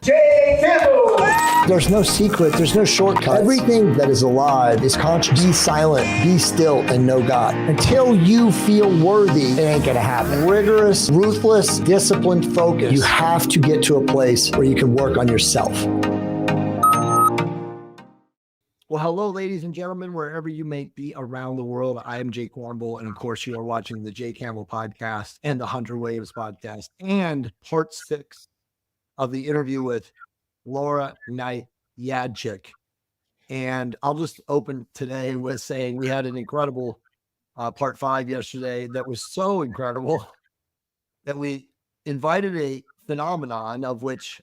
Campbell. There's no secret, there's no shortcut. Everything that is alive is conscious. Be silent, be still, and know God. Until you feel worthy, it ain't gonna happen. Rigorous, ruthless, disciplined focus. You have to get to a place where you can work on yourself. Well, hello, ladies and gentlemen, wherever you may be around the world. I am Jay Campbell, and of course, you are watching the Jay Campbell podcast and the Hunter Waves podcast, and part 6 of the interview with Laura Knight-Jadczyk. And I'll just open today with saying we had an incredible part 5 yesterday that was so incredible that we invited a phenomenon of which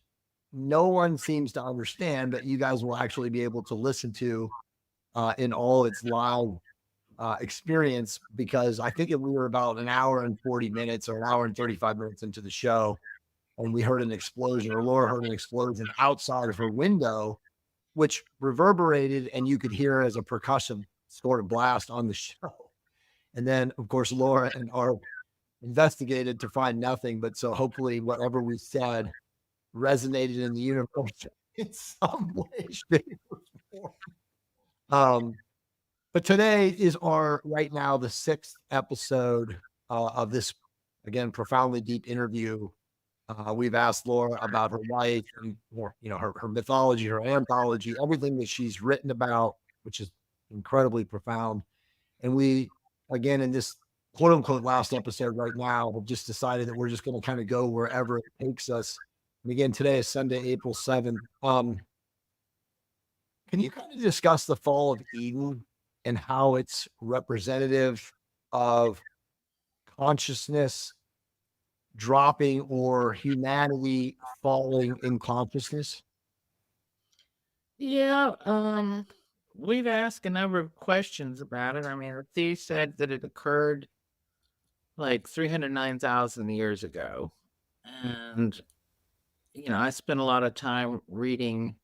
no one seems to understand, but you guys will actually be able to listen to in all its live experience, because I think we were about an hour and 40 minutes or an hour and 35 minutes into the show, and we heard an explosion, or Laura heard an explosion outside of her window, which reverberated, and you could hear as a percussion sort of blast on the show. And then, of course, Laura and Art investigated to find nothing, but so hopefully whatever we said resonated in the universe in some way, shape, or form. But today is right now, the 6th episode of this, again, profoundly deep interview. We've asked Laura about her life and her mythology, her anthology, everything that she's written about, which is incredibly profound. And we, again, in this quote unquote last episode right now, have just decided that we're just going to kind of go wherever it takes us. And again, today is Sunday, April 7th. Can you kind of discuss the fall of Eden and how it's representative of consciousness dropping or humanity falling in consciousness? Yeah, we've asked a number of questions about it. I mean, the thief said that it occurred like 309,000 years ago. And, I spent a lot of time reading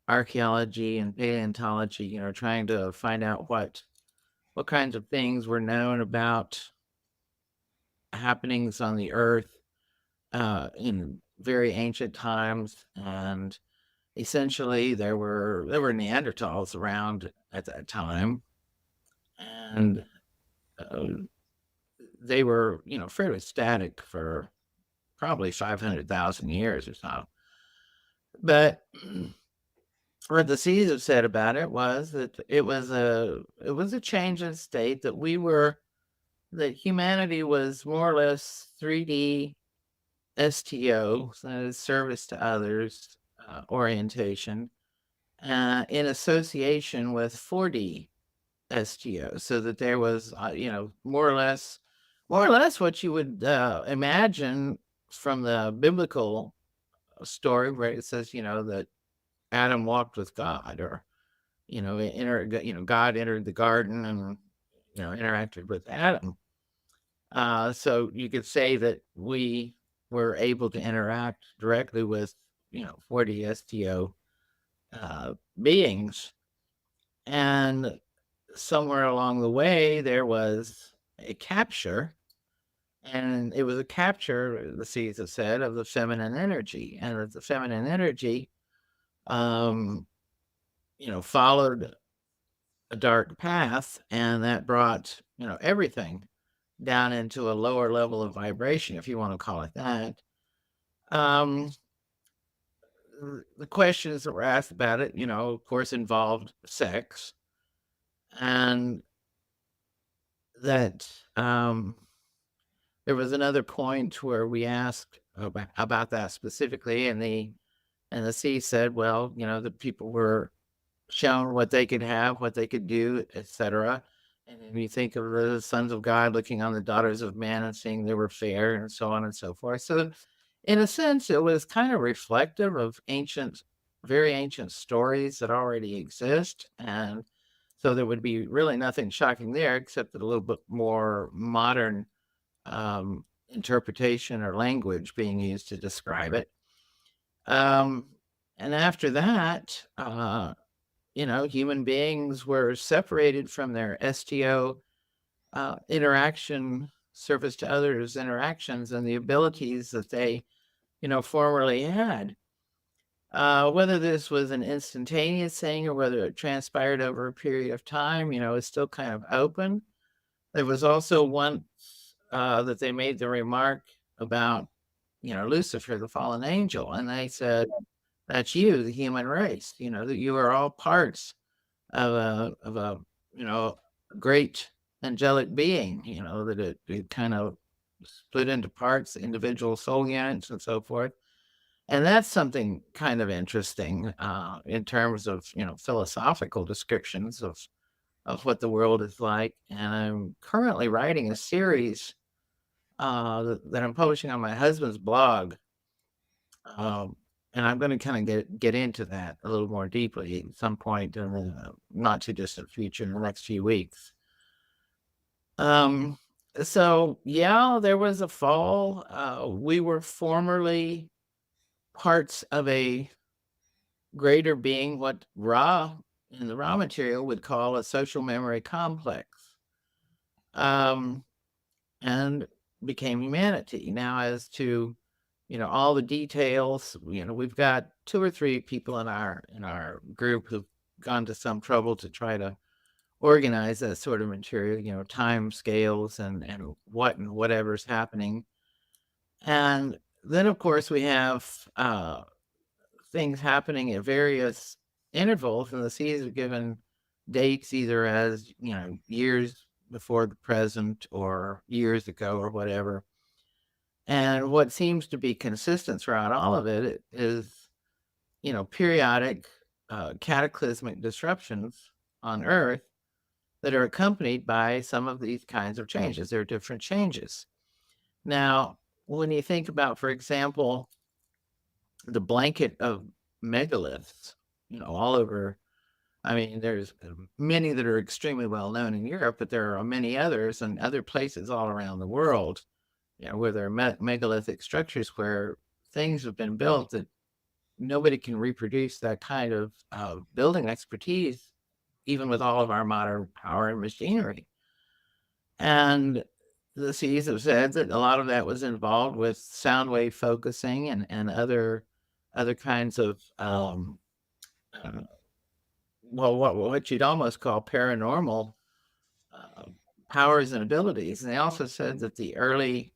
archaeology and paleontology, trying to find out what kinds of things were known about happenings on the earth in very ancient times. And essentially there were Neanderthals around at that time, and they were fairly static for probably 500,000 years or so. But what the seeds have said about it was that it was a change in state, that humanity was more or less 3D STO, so that is service to others orientation, in association with 4D STO, so that there was, more or less what you would imagine from the biblical story, where it says, that Adam walked with God, or, God entered the garden and, interacted with Adam. So you could say that we were able to interact directly with, 4D STO beings. And somewhere along the way, there was a capture, and it was a capture, the seeds have said, of the feminine energy. And the feminine energy, followed a dark path, and that brought, everything down into a lower level of vibration, if you want to call it that. The questions that were asked about it, of course, involved sex, and that there was another point where we asked about that specifically, and the C said, well, the people were shown what they could have, what they could do, etc. And then you think of the sons of God looking on the daughters of men and seeing they were fair, and so on and so forth. So in a sense, it was kind of reflective of very ancient stories that already exist. And so there would be really nothing shocking there, except that a little bit more modern interpretation or language being used to describe it. And after that, human beings were separated from their STO interaction, service to others interactions, and the abilities that they formerly had. Whether this was an instantaneous thing or whether it transpired over a period of time, is still kind of open. There was also one that they made the remark about, Lucifer, the fallen angel, and they said, "That's you, the human race. That you are all parts of a great angelic being. That it kind of split into parts, individual soul units, and so forth." And that's something kind of interesting in terms of philosophical descriptions of what the world is like. And I'm currently writing a series that I'm publishing on my husband's blog. And I'm going to kind of get into that a little more deeply at some point in the not too distant future, in the next few weeks. So yeah, there was a fall. We were formerly parts of a greater being, what Ra in the raw material would call a social memory complex, and became humanity. Now, as to all the details, we've got 2 or 3 people in our group who've gone to some trouble to try to organize that sort of material, time scales and whatever's happening. And then, of course, we have things happening at various intervals, and the seeds are given dates either as, years before the present or years ago or whatever. And what seems to be consistent throughout all of it is, periodic cataclysmic disruptions on Earth that are accompanied by some of these kinds of changes. There are different changes. Now, when you think about, for example, the blanket of megaliths, all over. I mean, there's many that are extremely well known in Europe, but there are many others in other places all around the world, where there are megalithic structures where things have been built that nobody can reproduce that kind of building expertise, even with all of our modern power and machinery. And the C's have said that a lot of that was involved with sound wave focusing and other kinds of well, what you'd almost call paranormal powers and abilities. And they also said that the early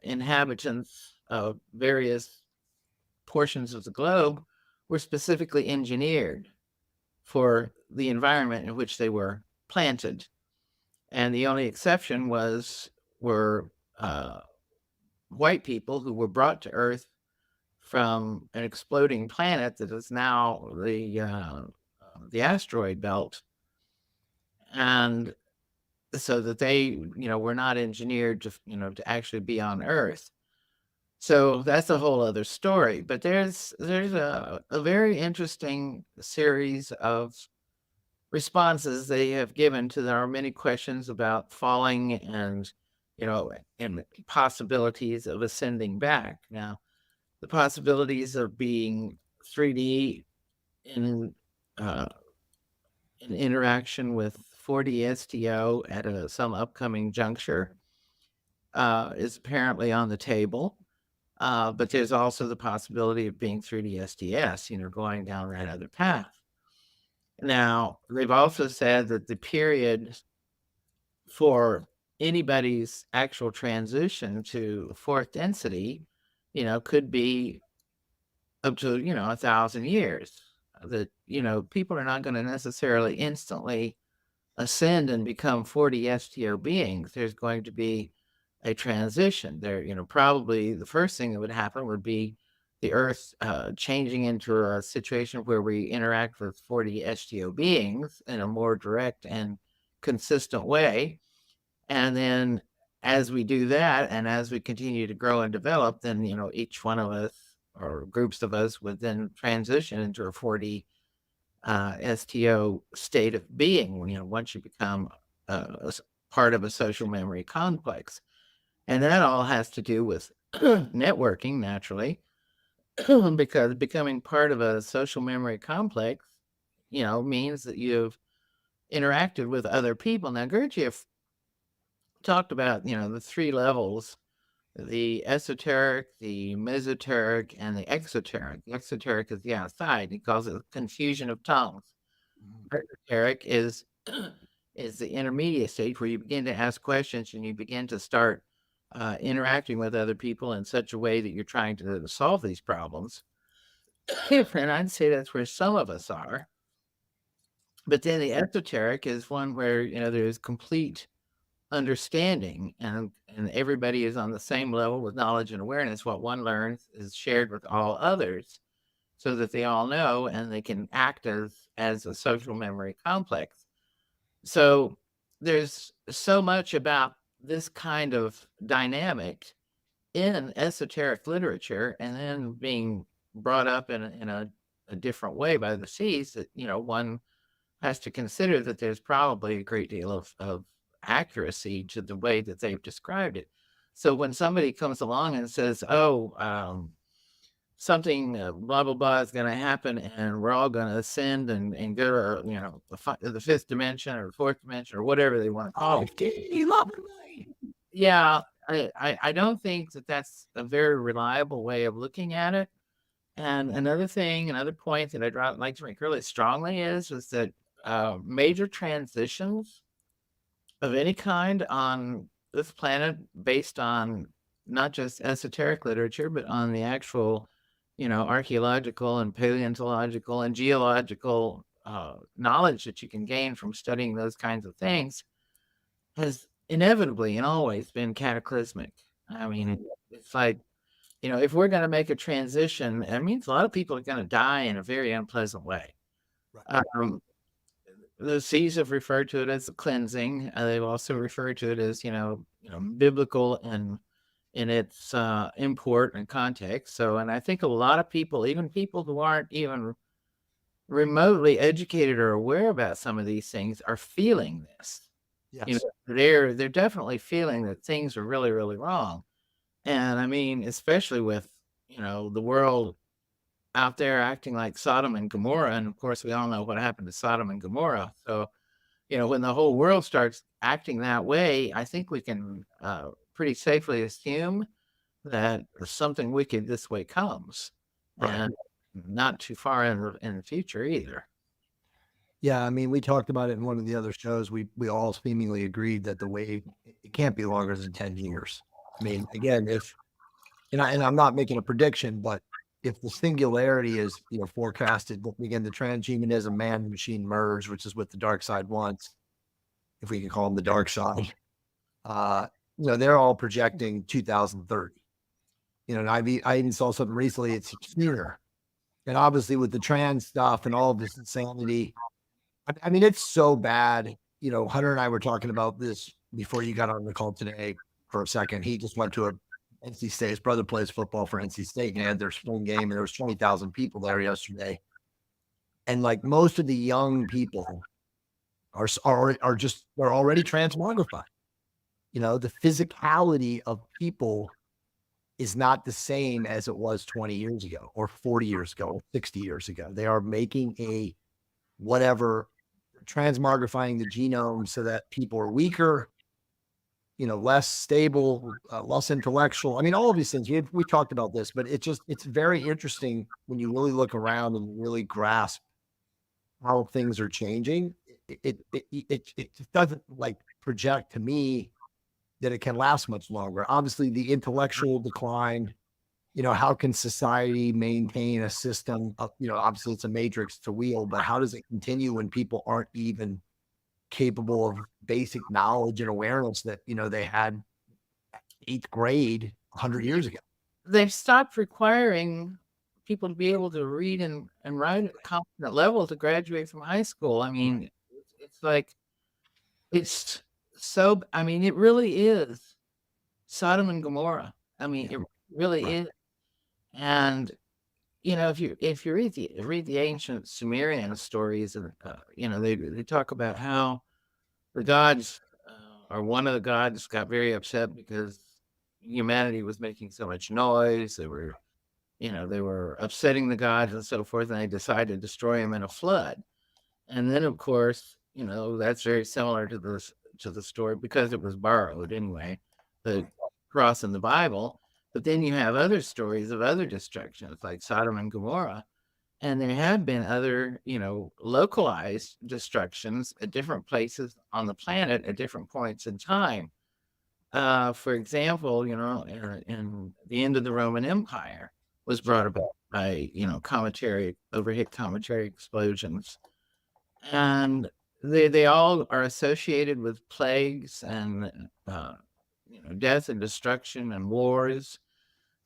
inhabitants of various portions of the globe were specifically engineered for the environment in which they were planted. And the only exception were white people who were brought to Earth from an exploding planet that is now the asteroid belt, and so that they were not engineered to actually be on Earth. So that's a whole other story. But there's a very interesting series of responses they have given to our many questions about falling and and possibilities of ascending back. Now, the possibilities of being 3D in interaction with 4D STO at some upcoming juncture is apparently on the table. But there's also the possibility of being 3D STS, going down that other path. Now, they've also said that the period for anybody's actual transition to fourth density, could be up to, 1,000 years. That, people are not going to necessarily instantly ascend and become 4D STO beings. There's going to be a transition there. Probably the first thing that would happen would be the Earth changing into a situation where we interact with 4D STO beings in a more direct and consistent way. And then as we do that, and as we continue to grow and develop, then, each one of us or groups of us would then transition into a 4D STO state of being, once you become part of a social memory complex. And that all has to do with networking, naturally, because becoming part of a social memory complex, means that you've interacted with other people. Now, Gurdjieff talked about, the 3 levels the esoteric, the mesoteric, and the exoteric. The exoteric is the outside. He calls it confusion of tongues. Esoteric is is the intermediate stage where you begin to ask questions and you begin to start interacting with other people in such a way that you're trying to solve these problems. And I'd say that's where some of us are. But then the esoteric is one where, there's complete understanding and everybody is on the same level with knowledge and awareness. What one learns is shared with all others so that they all know and they can act as a social memory complex. So there's so much about this kind of dynamic in esoteric literature and then being brought up in a different way by the seas that, one has to consider that there's probably a great deal of accuracy to the way that they've described it. So when somebody comes along and says, something blah, blah, blah is going to happen and we're all going to ascend and go to, the fifth dimension or fourth dimension or whatever they want to call it. Yeah, I don't think that that's a very reliable way of looking at it. And another point that I'd like to make really strongly is that major transitions of any kind on this planet based on not just esoteric literature, but on the actual, archaeological and paleontological and geological knowledge that you can gain from studying those kinds of things has inevitably and always been cataclysmic. I mean, it's like, if we're going to make a transition, it means a lot of people are going to die in a very unpleasant way. Right. The seas have referred to it as a cleansing. They've also referred to it as, biblical in its import and context. So, and I think a lot of people, even people who aren't even remotely educated or aware about some of these things, are feeling this. Yes. They're definitely feeling that things are really, really wrong. And I mean, especially with, the world out there acting like Sodom and Gomorrah. And of course, we all know what happened to Sodom and Gomorrah. So, when the whole world starts acting that way, I think we can pretty safely assume that something wicked this way comes. Right. And not too far in the future either. Yeah, I mean, we talked about it in one of the other shows. We all seemingly agreed that the wave, it can't be longer than 10 years. I mean, again, and I'm not making a prediction, but if the singularity is, forecasted, but again, the transhumanism man machine merge, which is what the dark side wants, if we can call them the dark side, they're all projecting 2030. And I even saw something recently, it's sooner. And obviously with the trans stuff and all of this insanity, I mean, it's so bad. Hunter and I were talking about this before you got on the call today for a second. He just went to a NC State. His brother plays football for NC State and they had their spring game and there was 20,000 people there yesterday. And like most of the young people are just, they're already transmogrified. The physicality of people is not the same as it was 20 years ago or 40 years ago or 60 years ago. They are making a whatever, transmogrifying the genome so that people are weaker, less stable, less intellectual. I mean, all of these things, we talked about this, but it's very interesting when you really look around and really grasp how things are changing. It just doesn't like project to me that it can last much longer. Obviously the intellectual decline, how can society maintain a system of, obviously it's a matrix to wheel, but how does it continue when people aren't even capable of basic knowledge and awareness that, they had 8th grade 100 years ago? They've stopped requiring people to be able to read and write at a competent level to graduate from high school. I mean, it's like, it's so, I mean, it really is Sodom and Gomorrah. I mean, it really is. And, if you read the ancient Sumerian stories, and they talk about how the gods, or one of the gods, got very upset because humanity was making so much noise. They were upsetting the gods and so forth, and they decided to destroy them in a flood. And then, of course, that's very similar to the story because it was borrowed anyway. The across in the Bible. But then you have other stories of other destructions, like Sodom and Gomorrah. And there have been other, localized destructions at different places on the planet at different points in time. For example, in the end of the Roman Empire was brought about by, overhead cometary explosions. And they all are associated with plagues and, death and destruction and wars.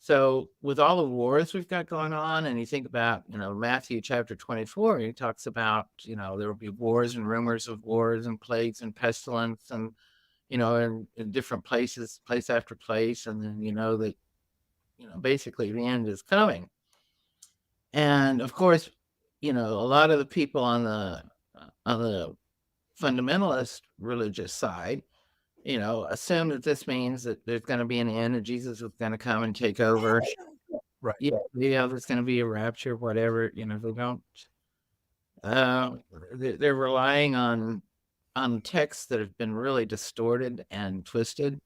So with all the wars we've got going on, and you think about, Matthew chapter 24, he talks about, there will be wars and rumors of wars and plagues and pestilence and, in different places, place after place. And then, that, basically the end is coming. And of course, a lot of the people on the fundamentalist religious side, assume that this means that there's going to be an end and Jesus is going to come and take over. Right. Yeah, there's going to be a rapture, whatever. They don't. They're relying on texts that have been really distorted and twisted.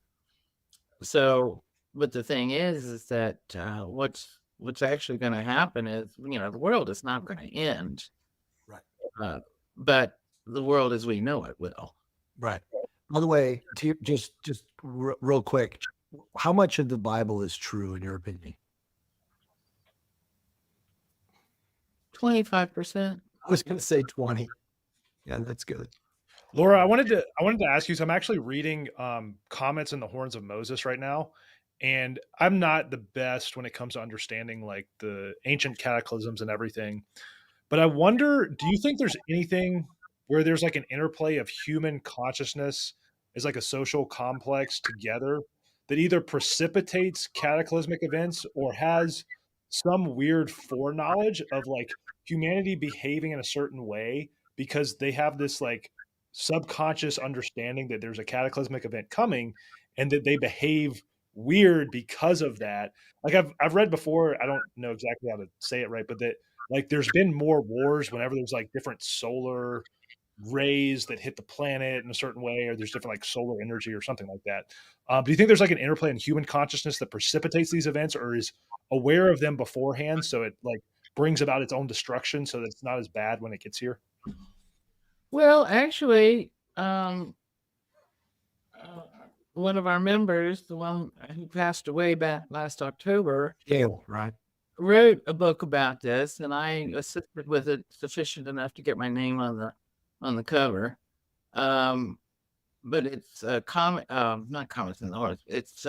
So, but the thing is that what's actually going to happen is, the world is not going to end. Right. But the world as we know it will. Right. By the way, just real quick, how much of the Bible is true in your opinion? 25%. I was going to say 20. Yeah, that's good. Laura, I wanted to ask you. So I'm actually reading comments in the Horns of Moses right now, and I'm not the best when it comes to understanding like the ancient cataclysms and everything. But I wonder, do you think there's anything where there's like an interplay of human consciousness as like a social complex together that either precipitates cataclysmic events or has some weird foreknowledge of like humanity behaving in a certain way because they have this like subconscious understanding that there's a cataclysmic event coming and that they behave weird because of that? Like I've read before, I don't know exactly how to say it right, but that like there's been more wars whenever there's like different solar rays that hit the planet in a certain way, or there's different like solar energy or something like that. Do you think there's like an interplay in human consciousness that precipitates these events or is aware of them beforehand, so it like brings about its own destruction so that it's not as bad when it gets here? Well, actually, one of our members, the one who passed away back last October, Gail, right? wrote a book about this, and I assisted with it sufficient enough to get my name on the cover. But it's not Comets in the North. It's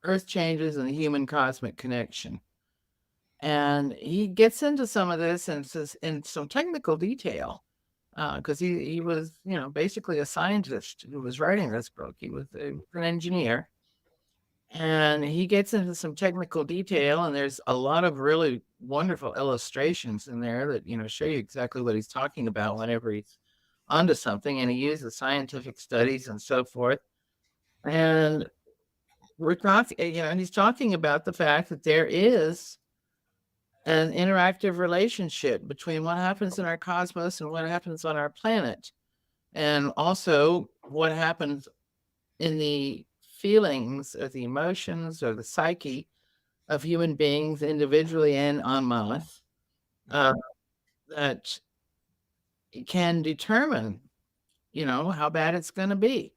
Earth Changes and the Human Cosmic Connection. And he gets into some of this and says in some technical detail, because he was, basically a scientist who was writing this book. He was an engineer. And he gets into some technical detail, and there's a lot of really wonderful illustrations in there that, show you exactly what he's talking about whenever he's onto something. And he uses scientific studies and so forth. And we're talking, and he's talking about the fact that there is an interactive relationship between what happens in our cosmos and what happens on our planet. And also what happens in the feelings or the emotions or the psyche of human beings individually and en masse, that can determine, how bad it's going to be.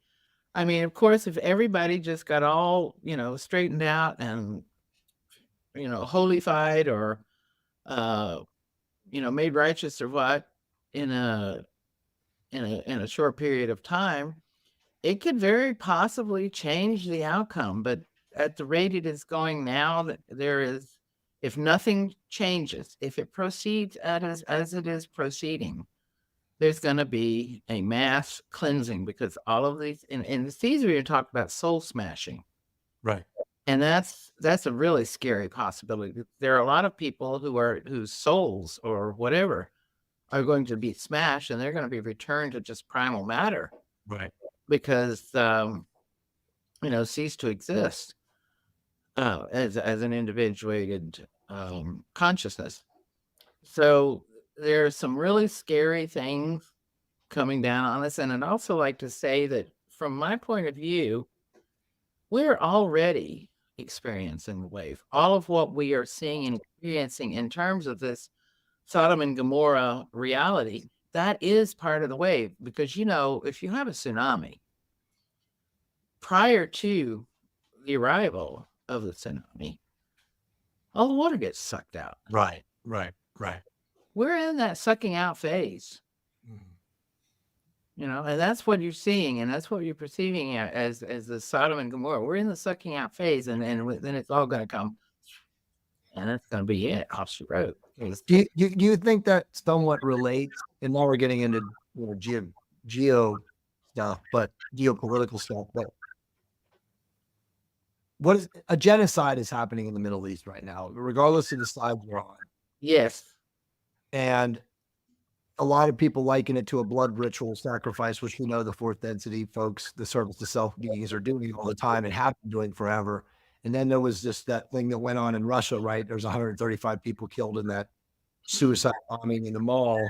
I mean, of course, if everybody just got all, straightened out and, holified or, made righteous or what in a short period of time, it could very possibly change the outcome. But at the rate it is going now, that there is, if nothing changes, if it proceeds as it is proceeding, there's going to be a mass cleansing, because all of these, and it's easier to talk about soul smashing. Right. And that's a really scary possibility. There are a lot of people whose souls or whatever are going to be smashed, and they're going to be returned to just primal matter. Right. Because, cease to exist as an individuated consciousness. So there's some really scary things coming down on us. And I'd also like to say that from my point of view, we're already experiencing the wave. All of what we are seeing and experiencing in terms of this Sodom and Gomorrah reality, that is part of the wave. Because, if you have a tsunami, prior to the arrival of the tsunami, all the water gets sucked out. Right. We're in that sucking out phase, and that's what you're seeing, and that's what you're perceiving as the Sodom and Gomorrah. We're in the sucking out phase, and then it's all going to come, and it's going to be it off the road. Do you think that somewhat relates? And now we're getting into geo stuff, but geopolitical stuff. But what is a genocide is happening in the Middle East right now, regardless of the side we're on. Yes. And a lot of people liken it to a blood ritual sacrifice, which we know the fourth density folks, the service to self beings, are doing all the time and have been doing forever. And then there was just that thing that went on in Russia, right? There's 135 people killed in that suicide bombing in the mall.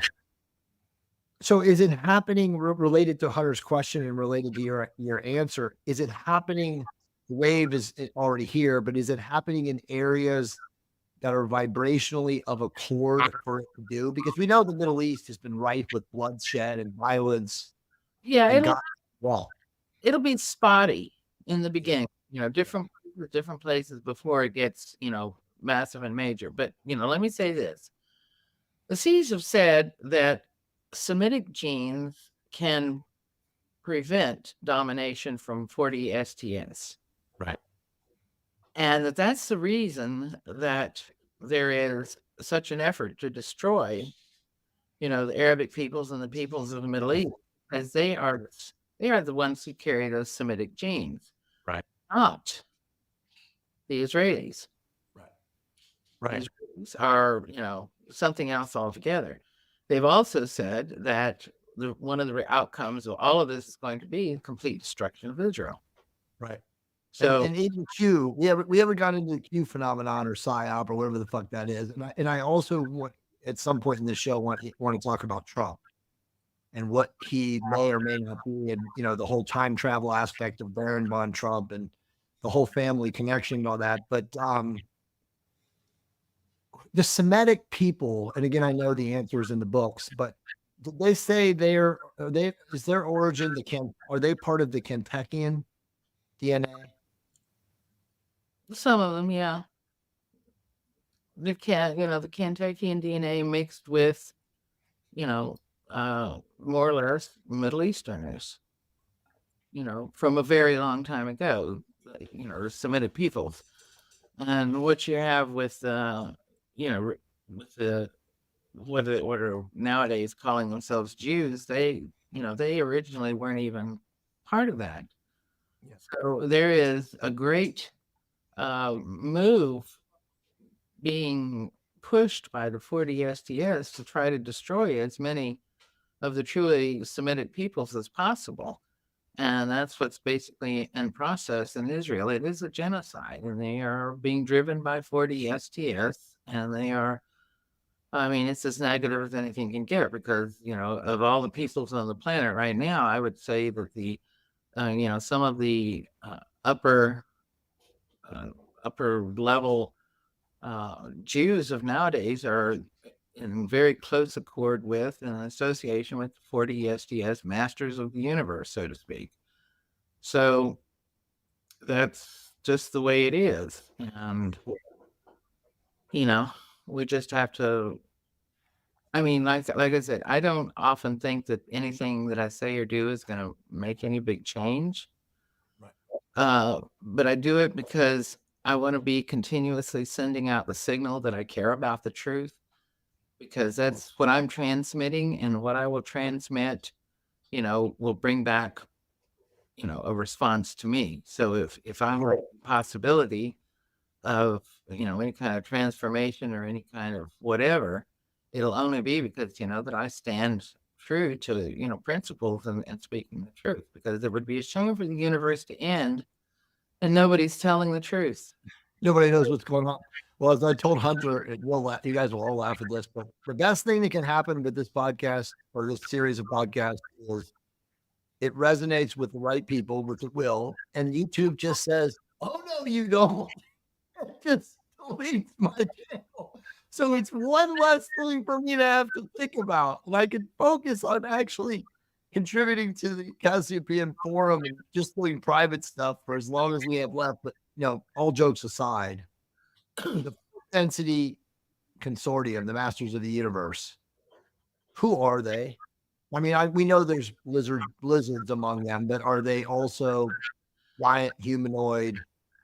So is it happening related to Hunter's question and related to your answer? Is it happening? The wave is already here, but is it happening in areas that are vibrationally of accord for it to do? Because we know the Middle East has been rife with bloodshed and violence. Yeah, And it'll be spotty in the beginning, different places before it gets, massive and major. But, let me say this. The Seas have said that Semitic genes can prevent domination from 40 STS. Right. And that's the reason that there is such an effort to destroy, the Arabic peoples and the peoples of the Middle East, as they are the ones who carry those Semitic genes. Right. Not the Israelis. Right. The Israelis are, something else altogether. They've also said that one of the outcomes of all of this is going to be complete destruction of Israel. Right. So, and even Q, we haven't got into the Q phenomenon or PSYOP or whatever the fuck that is. And I also want, at some point in the show, want to talk about Trump and what he may or may not be, and the whole time travel aspect of Baron von Trump and the whole family connection and all that. But the Semitic people, and again, I know the answer is in the books, but did they say is their origin are they part of the Kentuckian DNA? some of them, yeah. The Kentuckian DNA mixed with, more or less Middle Easterners, from a very long time ago, Semitic peoples. And what you have with, with the what are nowadays calling themselves Jews, they originally weren't even part of that. Yes. So there is a great move being pushed by the 40 STS to try to destroy as many of the truly Semitic peoples as possible. And that's what's basically in process in Israel. It is a genocide, and they are being driven by 40 STS, and they are, it's as negative as anything can get, because, of all the peoples on the planet right now, I would say that the, some of the upper level Jews of nowadays are in very close accord with and association with 40 STS masters of the universe, so to speak. So that's just the way it is. And, we just have to, like I said, I don't often think that anything that I say or do is going to make any big change. Right. But I do it because I want to be continuously sending out the signal that I care about the truth, because that's what I'm transmitting, and what I will transmit, will bring back, a response to me. So if I have a possibility of, any kind of transformation or any kind of whatever, it'll only be because, that I stand true to, principles and speaking the truth, because it would be a shame for the universe to end and nobody's telling the truth. Nobody knows what's going on. Well, as I told Hunter, and you guys will all laugh at this, but the best thing that can happen with this podcast or this series of podcasts is it resonates with the right people, with the will, and YouTube just says, "Oh no, you don't." It just deletes my channel. So it's one less thing for me to have to think about. And I can focus on actually contributing to the Cassiopaean forum and just doing private stuff for as long as we have left. But all jokes aside, the density consortium, the masters of the universe, who are they? I mean, we know there's lizards among them, but are they also giant humanoid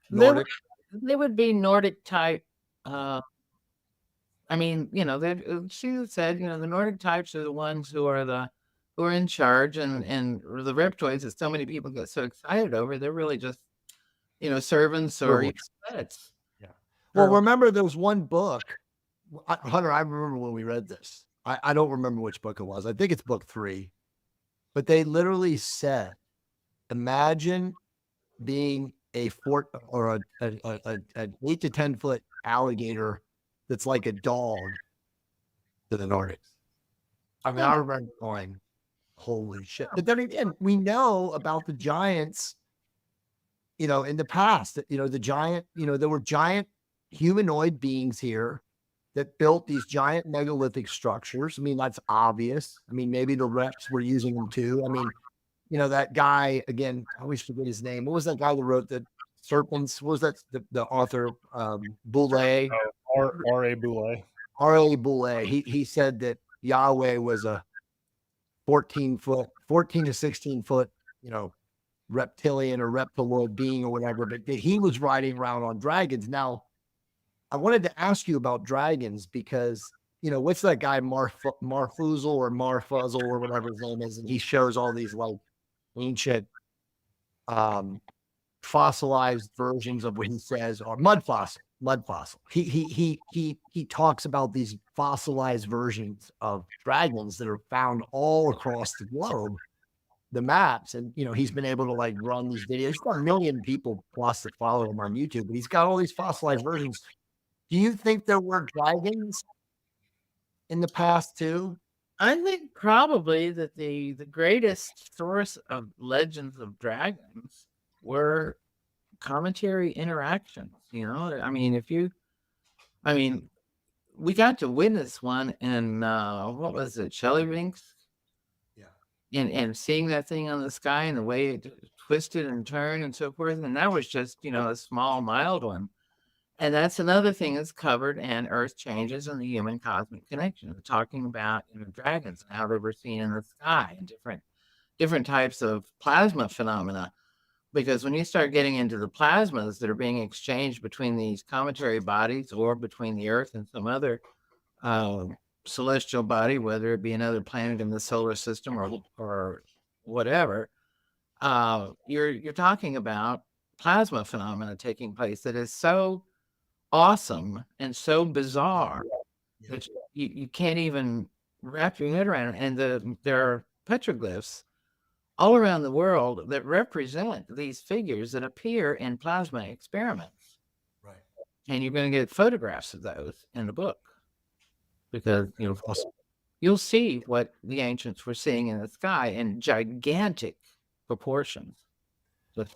They would, Nordic? they would be Nordic type. I mean, she said, the Nordic types are the ones who are in charge, and the reptoids that so many people get so excited over, they're really just, servants or even pets. Yeah. Well, remember there was one book, Hunter. I remember when we read this. I don't remember which book it was. I think it's book 3, but they literally said, imagine being a 8 to 10 foot alligator that's like a dog to the Nordics. I mean, I remember going, holy shit. But then again, we know about the giants, in the past, the giant, there were giant humanoid beings here that built these giant megalithic structures. I mean, that's obvious. I mean, maybe the reps were using them too. I mean, that guy, again, I always forget his name. What was that guy that wrote the Serpents? What was that? The author, Boulay? R.A. Boulay. R.A. Boulay. He said that Yahweh was a 14 to 16 foot, reptilian or reptiloid being or whatever, but he was riding around on dragons. Now, I wanted to ask you about dragons because, what's that guy, Marfuzzle or Marfuzzle or whatever his name is, and he shows all these like ancient fossilized versions of what he says are mud fossil. He talks about these fossilized versions of dragons that are found all across the globe, the maps, and he's been able to like run these videos. He's got 1 million people plus that follow him on YouTube, but he's got all these fossilized versions. Do you think there were dragons in the past too? I think probably that the greatest source of legends of dragons were commentary interactions. I mean, we got to witness one in what was it, Shelleyvinks? Yeah. And seeing that thing on the sky and the way it twisted and turned and so forth, and that was just a small, mild one. And that's another thing that's covered in Earth Changes and the Human Cosmic Connection, talking about dragons and how they were seen in the sky and different types of plasma phenomena. Because when you start getting into the plasmas that are being exchanged between these cometary bodies or between the Earth and some other celestial body, whether it be another planet in the solar system or whatever, you're talking about plasma phenomena taking place that is so awesome and so bizarre that you can't even wrap your head around it. And there are petroglyphs all around the world that represent these figures that appear in plasma experiments. Right. And you're going to get photographs of those in the book because you'll see what the ancients were seeing in the sky in gigantic proportions.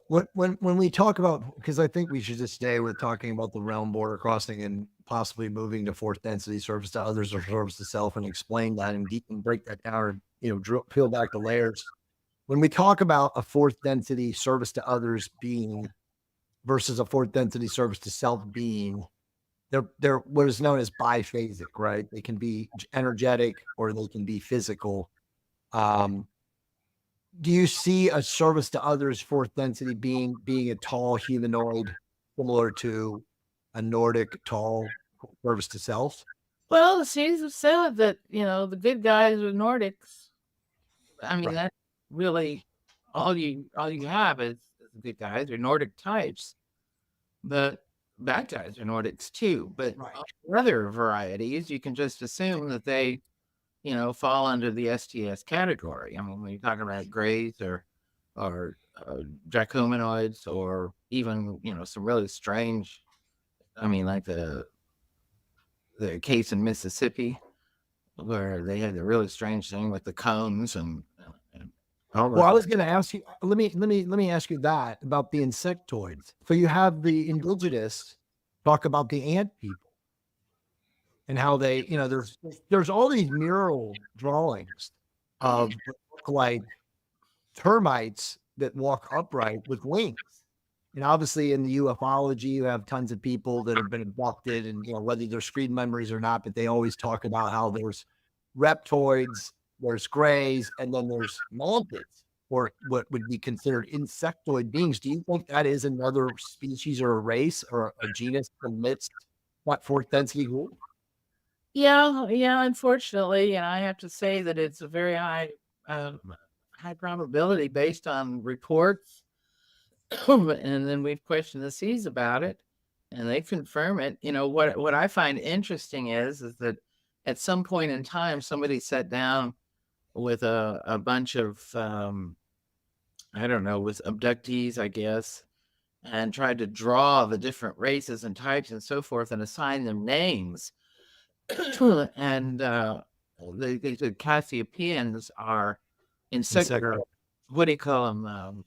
When we talk about, because I think we should just stay with talking about the realm border crossing and possibly moving to fourth density service to others or service to self, and explain that and break that down and peel back the layers. When we talk about a fourth density service to others being versus a fourth density service to self being, they're what is known as biphasic, right? They can be energetic or they can be physical. Do you see a service to others fourth density being a tall humanoid similar to a Nordic tall service to self? Well, the series have said that the good guys are Nordics. I mean, that's really all you have is the good guys are Nordic types. The bad guys are Nordics too, but other varieties you can just assume that they fall under the STS category. I mean, when you're talking about grays or dracomanoids, or even some really strange. I mean, like the case in Mississippi, where they had the really strange thing with the cones and Well, I was going to ask you. Let me ask you that about the insectoids. So you have the indigenous talk about the ant people and how they, there's all these mural drawings of what look like termites that walk upright with wings. And obviously in the ufology, you have tons of people that have been abducted and, whether they're screen memories or not, but they always talk about how there's reptoids, there's grays, and then there's mantids, or what would be considered insectoid beings. Do you think that is another species or a race or a genus amidst what fourth density group? Yeah, unfortunately, and I have to say that it's a very high probability based on reports. And then we've questioned the seas about it, and they confirm it. What I find interesting is that at some point in time, somebody sat down with a bunch of I don't know, with abductees, I guess, and tried to draw the different races and types and so forth and assign them names. And the Cassiopaeans are insect, what do you call them?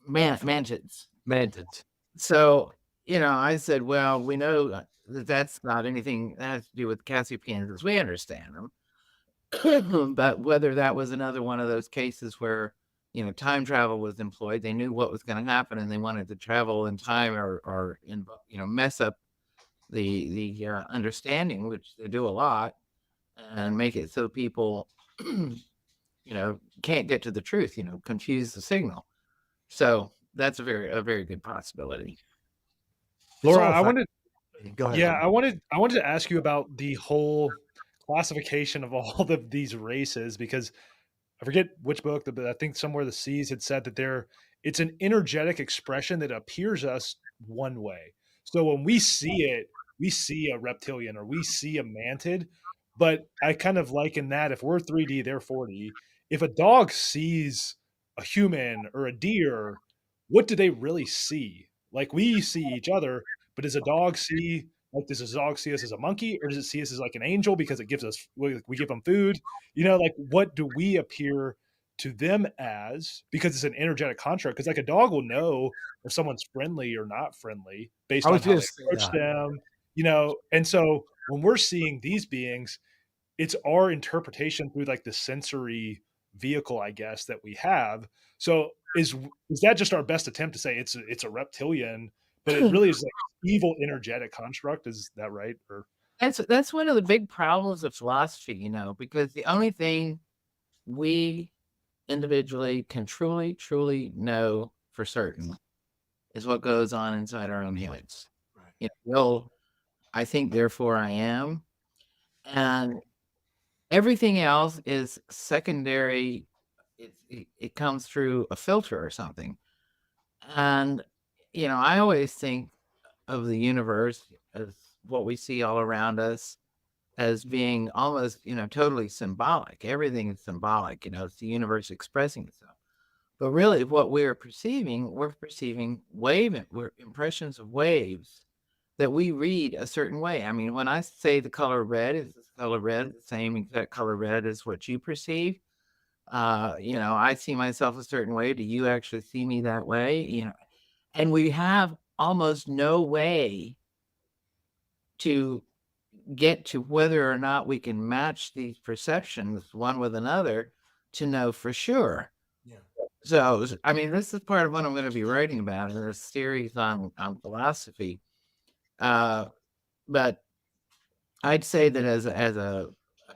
Mantids. Mantids. So, I said, well, we know that that's not anything that has to do with Cassiopaeans as we understand them. But whether that was another one of those cases where, time travel was employed, they knew what was going to happen and they wanted to travel in time or mess up the understanding, which they do a lot, and make it so people, can't get to the truth, confuse the signal. So that's a very good possibility. Laura, I wanted Go ahead. yeah, I wanted to ask you about the whole classification of all of these races, because I forget which book, but I think somewhere the Seas had said that it's an energetic expression that appears us one way. So when we see it, we see a reptilian or we see a mantid. But I kind of liken that, if we're 3D, they're 4D. If a dog sees a human or a deer, what do they really see? Like, we see each other, but does a dog see, does a dog see us as a monkey, or does it see us as like an angel because it gives us, we give them food? Like, what do we appear to them as? Because it's an energetic construct. Because like a dog will know if someone's friendly or not friendly based on how they approach them. And so when we're seeing these beings, it's our interpretation through like the sensory vehicle, I guess, that we have. So is that just our best attempt to say it's a reptilian, but it really is like evil energetic construct? Is that right? Or that's one of the big problems of philosophy, because the only thing we individually can truly know for certain is what goes on inside our own heads. Right. I think, therefore I am. And everything else is secondary. It comes through a filter or something. And, I always think of the universe as what we see all around us as being almost, totally symbolic. Everything is symbolic, it's the universe expressing itself. But really what we're perceiving we're impressions of waves that we read a certain way. I mean, when I say the color red, is the color red the same exact color red as what you perceive? I see myself a certain way. Do you actually see me that way? And we have almost no way to get to whether or not we can match these perceptions one with another to know for sure. Yeah. So, I mean, this is part of what I'm going to be writing about in this series on philosophy. But I'd say that as a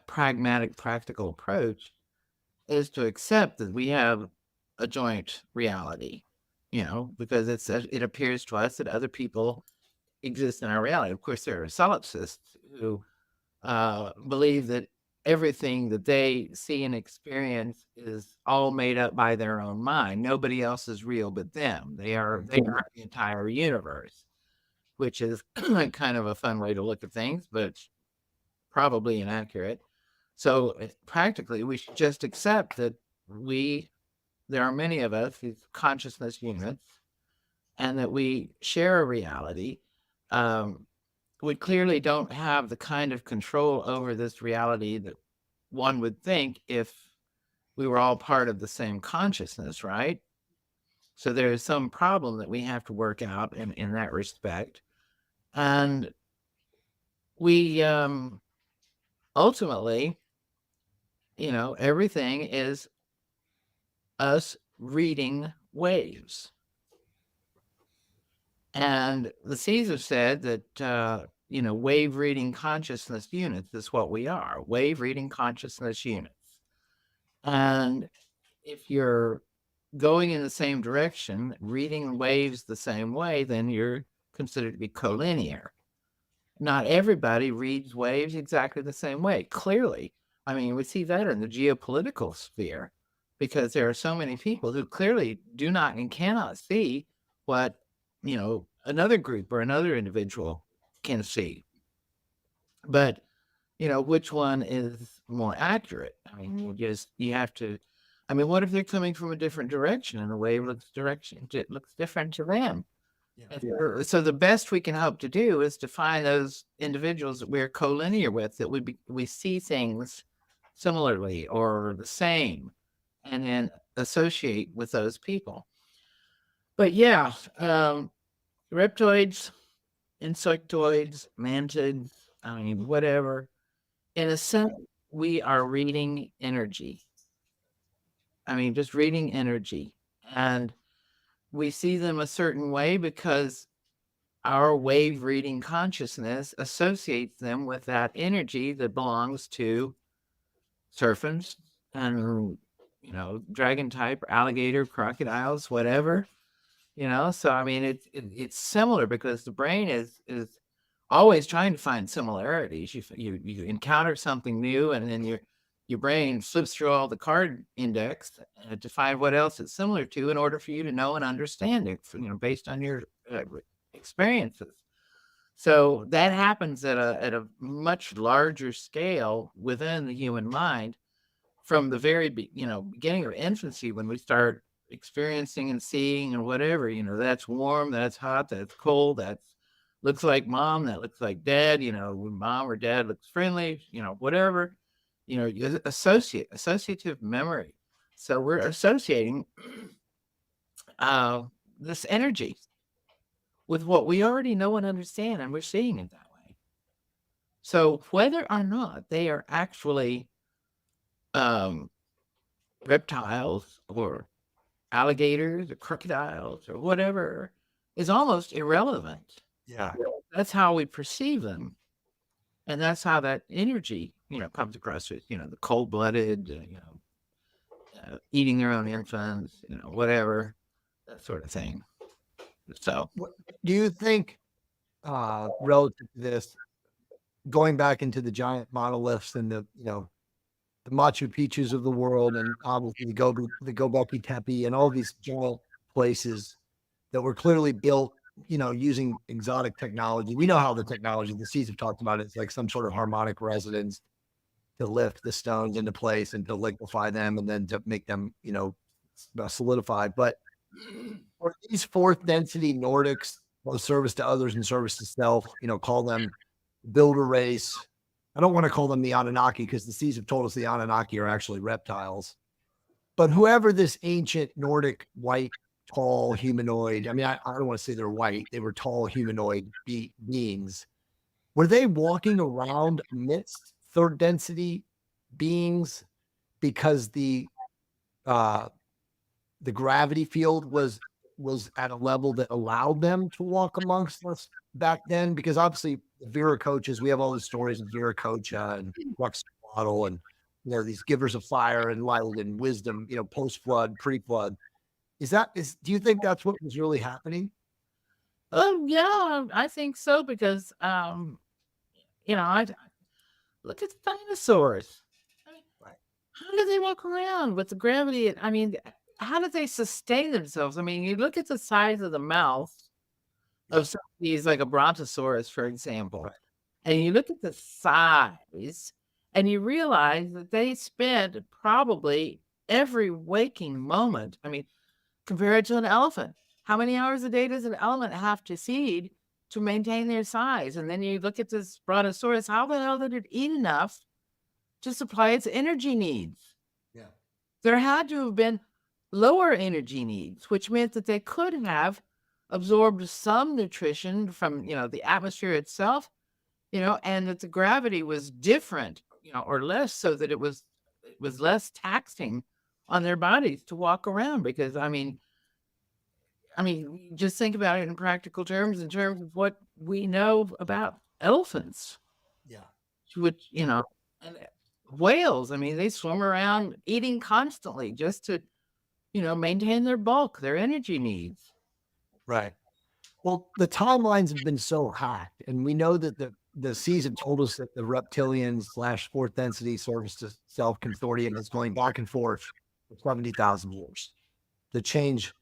pragmatic, practical approach is to accept that we have a joint reality, because it appears to us that other people exist in our reality. Of course, there are solipsists who believe that everything that they see and experience is all made up by their own mind. Nobody else is real but them. They are the entire universe, which is kind of a fun way to look at things, but it's probably inaccurate. So practically, we should just accept that there are many of us, these consciousness units, and that we share a reality. We clearly don't have the kind of control over this reality that one would think if we were all part of the same consciousness, right? So there is some problem that we have to work out in that respect. And we ultimately, everything is us reading waves. And the Seeds have said that, wave reading consciousness units is what we are, wave reading consciousness units. And if you're going in the same direction, reading waves the same way, then you're considered to be collinear. Not everybody reads waves exactly the same way, clearly. I mean, we see that in the geopolitical sphere, because there are so many people who clearly do not and cannot see what, another group or another individual can see. But, which one is more accurate? I mean, you have to, what if they're coming from a different direction and the wave looks different to them? Yeah. So the best we can hope to do is to find those individuals that we're collinear with, that we see things similarly or the same, and then associate with those people. But yeah, reptoids, insectoids, mantids, whatever. In a sense, we are reading energy. Just reading energy. And we see them a certain way because our wave reading consciousness associates them with that energy that belongs to serpents and, dragon type, alligator, crocodiles, whatever, So, it's similar because the brain is always trying to find similarities. You encounter something new, and then your brain flips through all the card index to find what else it's similar to in order for you to know and understand it, based on your experiences. So that happens at a much larger scale within the human mind from the very beginning of infancy, when we start experiencing and seeing and whatever. That's warm, that's hot, that's cold, that's looks like mom, that looks like dad. When mom or dad looks friendly, whatever. You associative memory. So we're associating this energy with what we already know and understand, and we're seeing it that way. So whether or not they are actually reptiles or alligators or crocodiles or whatever is almost irrelevant. Yeah. That's how we perceive them. And that's how that energy, comes across it, the cold-blooded, eating their own infants, whatever, that sort of thing. So, Do you think, relative to this, going back into the giant monoliths and the Machu Picchu's of the world, and obviously the Göbekli Tepe and all these giant places that were clearly built, using exotic technology. We know how the technology, the seeds have talked about it, it's like some sort of harmonic resonance to lift the stones into place and to liquefy them and then to make them, solidified. But for these fourth density Nordics, both service to others and service to self, call them builder race. I don't want to call them the Anunnaki because the seeds have told us the Anunnaki are actually reptiles. But whoever this ancient Nordic white, tall humanoid, I don't want to say they're white, they were tall humanoid beings. Were they walking around amidst third density beings because the gravity field was at a level that allowed them to walk amongst us back then? Because obviously the Viracochas, we have all the stories of Viracocha and Quetzalcoatl and these givers of fire and light and wisdom, post flood, pre flood. Do you think that's what was really happening? yeah, I think so, because I look at the dinosaurs. Right. How do they walk around with the gravity? How do they sustain themselves? You look at the size of the mouth of some of these, like a brontosaurus, for example, Right. and you look at the size, and you realize that they spend probably every waking moment. Compared to an elephant, how many hours a day does an elephant have to feed to maintain their size? And then you look at this brontosaurus, how the hell did it eat enough to supply its energy needs? Yeah. there had to have been lower energy needs, which meant that they could have absorbed some nutrition from, the atmosphere itself, and that the gravity was different, or less, so that it was less taxing on their bodies to walk around. Because just think about it in practical terms, in terms of what we know about elephants, Yeah. which, and whales. They swim around eating constantly just to, maintain their bulk, their energy needs. Right. Well, the timelines have been so hacked, and we know that the season told us that the reptilian slash fourth density service to self consortium is going back and forth for 70,000 years to change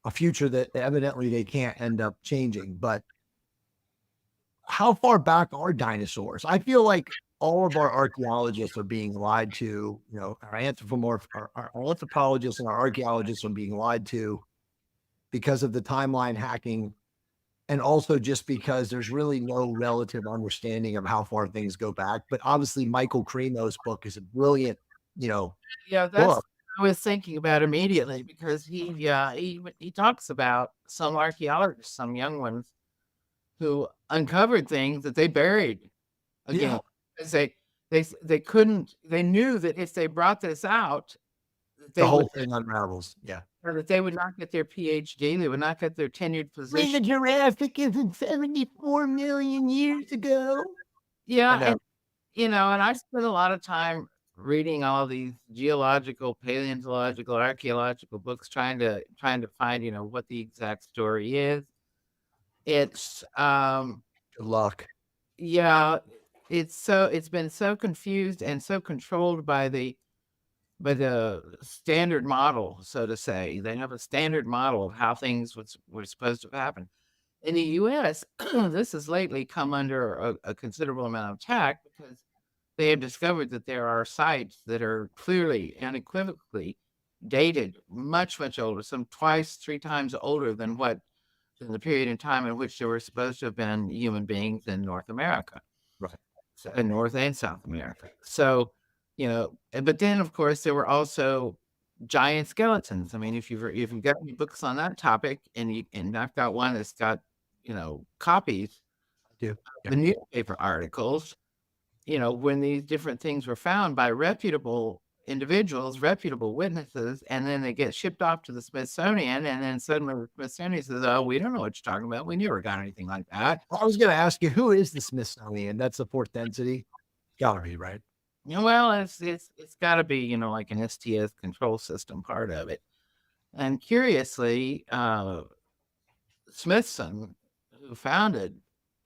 a future that evidently they can't end up changing. But how far back are dinosaurs? I feel like all of our archaeologists are being lied to. Our our anthropologists and our archaeologists are being lied to because of the timeline hacking. And also just because there's really no relative understanding of how far things go back. But obviously, Michael Cremo's book is a brilliant, Yeah, that's book. what I was thinking about immediately, because he talks about some archaeologists, some young ones, who uncovered things that they buried Yeah. again. Because they couldn't, they knew that if they brought this out, that The they would, whole thing unravels. Yeah. or that they would not get their PhD, they would not get their tenured The position. Jurassic isn't 74 million years ago. Yeah, know. and I spent a lot of time reading all these geological, paleontological, archaeological books, trying to find, what the exact story is. It's Good luck. yeah, it's been so confused and so controlled by the standard model, so to say. They have a standard model of how things were supposed to happen. In the US, this has lately come under a considerable amount of attack, because they have discovered that there are sites that are clearly, unequivocally dated much, much older, some twice, three times older than the period in time in which there were supposed to have been human beings in North America. Right. So, in North and South America. So, but then of course there were also giant skeletons. If you've got any books on that topic, and I've got one that's got, copies I do. of the newspaper articles, when these different things were found by reputable individuals, reputable witnesses, and then they get shipped off to the Smithsonian, and then suddenly the Smithsonian says, "Oh, we don't know what you're talking about. We never got anything like that." I was going to ask you, who is the Smithsonian? That's the fourth density. Gotta be, right? Well, it's got to be, like an STS control system part of it. And curiously, Smithson, who founded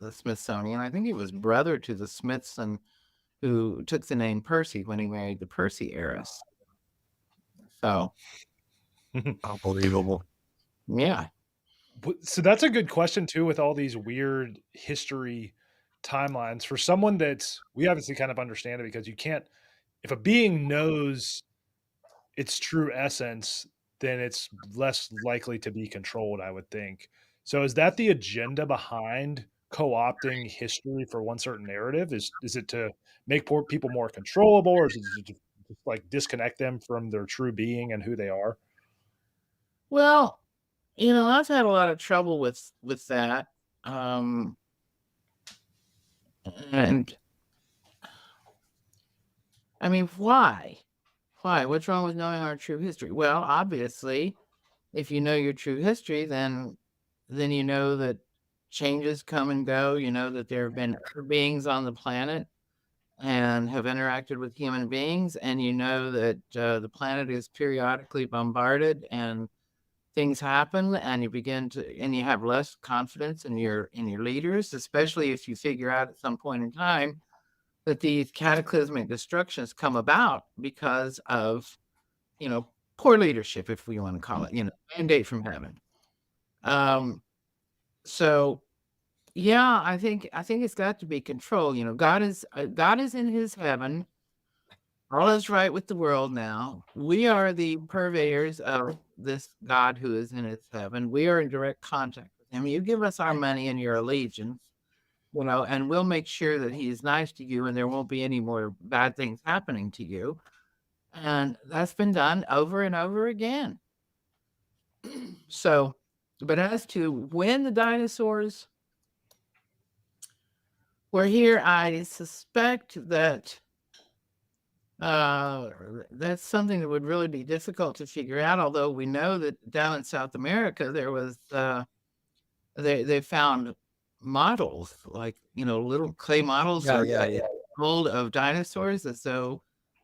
the Smithsonian, I think he was brother to the Smithson who took the name Percy when he married the Percy heiress. So, Unbelievable. yeah. So that's a good question too, with all these weird history timelines. For someone we obviously kind of understand it, because you can't, if a being knows its true essence, then it's less likely to be controlled, I would think. So is that the agenda behind co-opting history for one certain narrative? Is it to make people more controllable, or is it to just like disconnect them from their true being and who they are? Well, I've had a lot of trouble with that. And why? Why? What's wrong with knowing our true history? Well, obviously, if you know your true history, then you know that changes come and go. You know that there have been other beings on the planet and have interacted with human beings, and you know that the planet is periodically bombarded and things happen, and you have less confidence in your leaders, especially if you figure out at some point in time that these cataclysmic destructions come about because of, poor leadership, if we want to call it, mandate from heaven. So yeah, I think it's got to be control. God is in his heaven. All is right with the world now. We are the purveyors of this God who is in his heaven. We are in direct contact with him. You give us our money and your allegiance, and we'll make sure that he is nice to you and there won't be any more bad things happening to you. And that's been done over and over again. So, but as to when the dinosaurs were here, I suspect that that's something that would really be difficult to figure out. Although we know that down in South America there was they found models, like, little clay models Yeah, or yeah. mold of dinosaurs, as though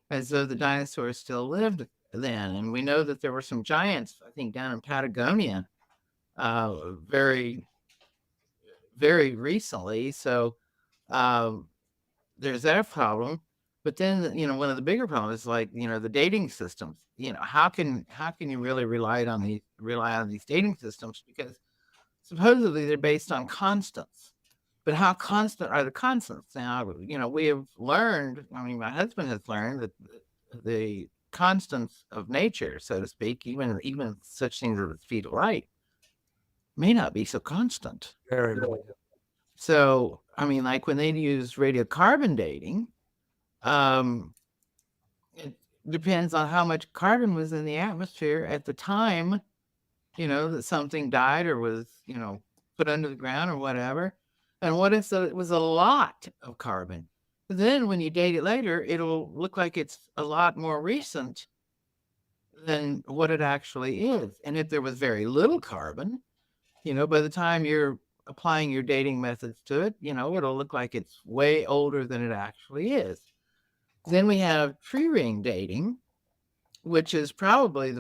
the dinosaurs still lived then. And we know that there were some giants, I think, down in Patagonia, very, very recently. So there's that problem. But then, one of the bigger problems is, like, the dating systems. How can you really rely on these dating systems? Because supposedly they're based on constants. But how constant are the constants? Now, we have learned, I mean, my husband has learned that the constants of nature, so to speak, even such things as the speed of light, may not be so constant. Very much. So, I mean, like when they use radiocarbon dating, it depends on how much carbon was in the atmosphere at the time, that something died or was, put under the ground or whatever. And what if it was a lot of carbon? Then when you date it later, it'll look like it's a lot more recent than what it actually is. And if there was very little carbon, by the time you're applying your dating methods to it, it'll look like it's way older than it actually is. Then we have tree ring dating, which is probably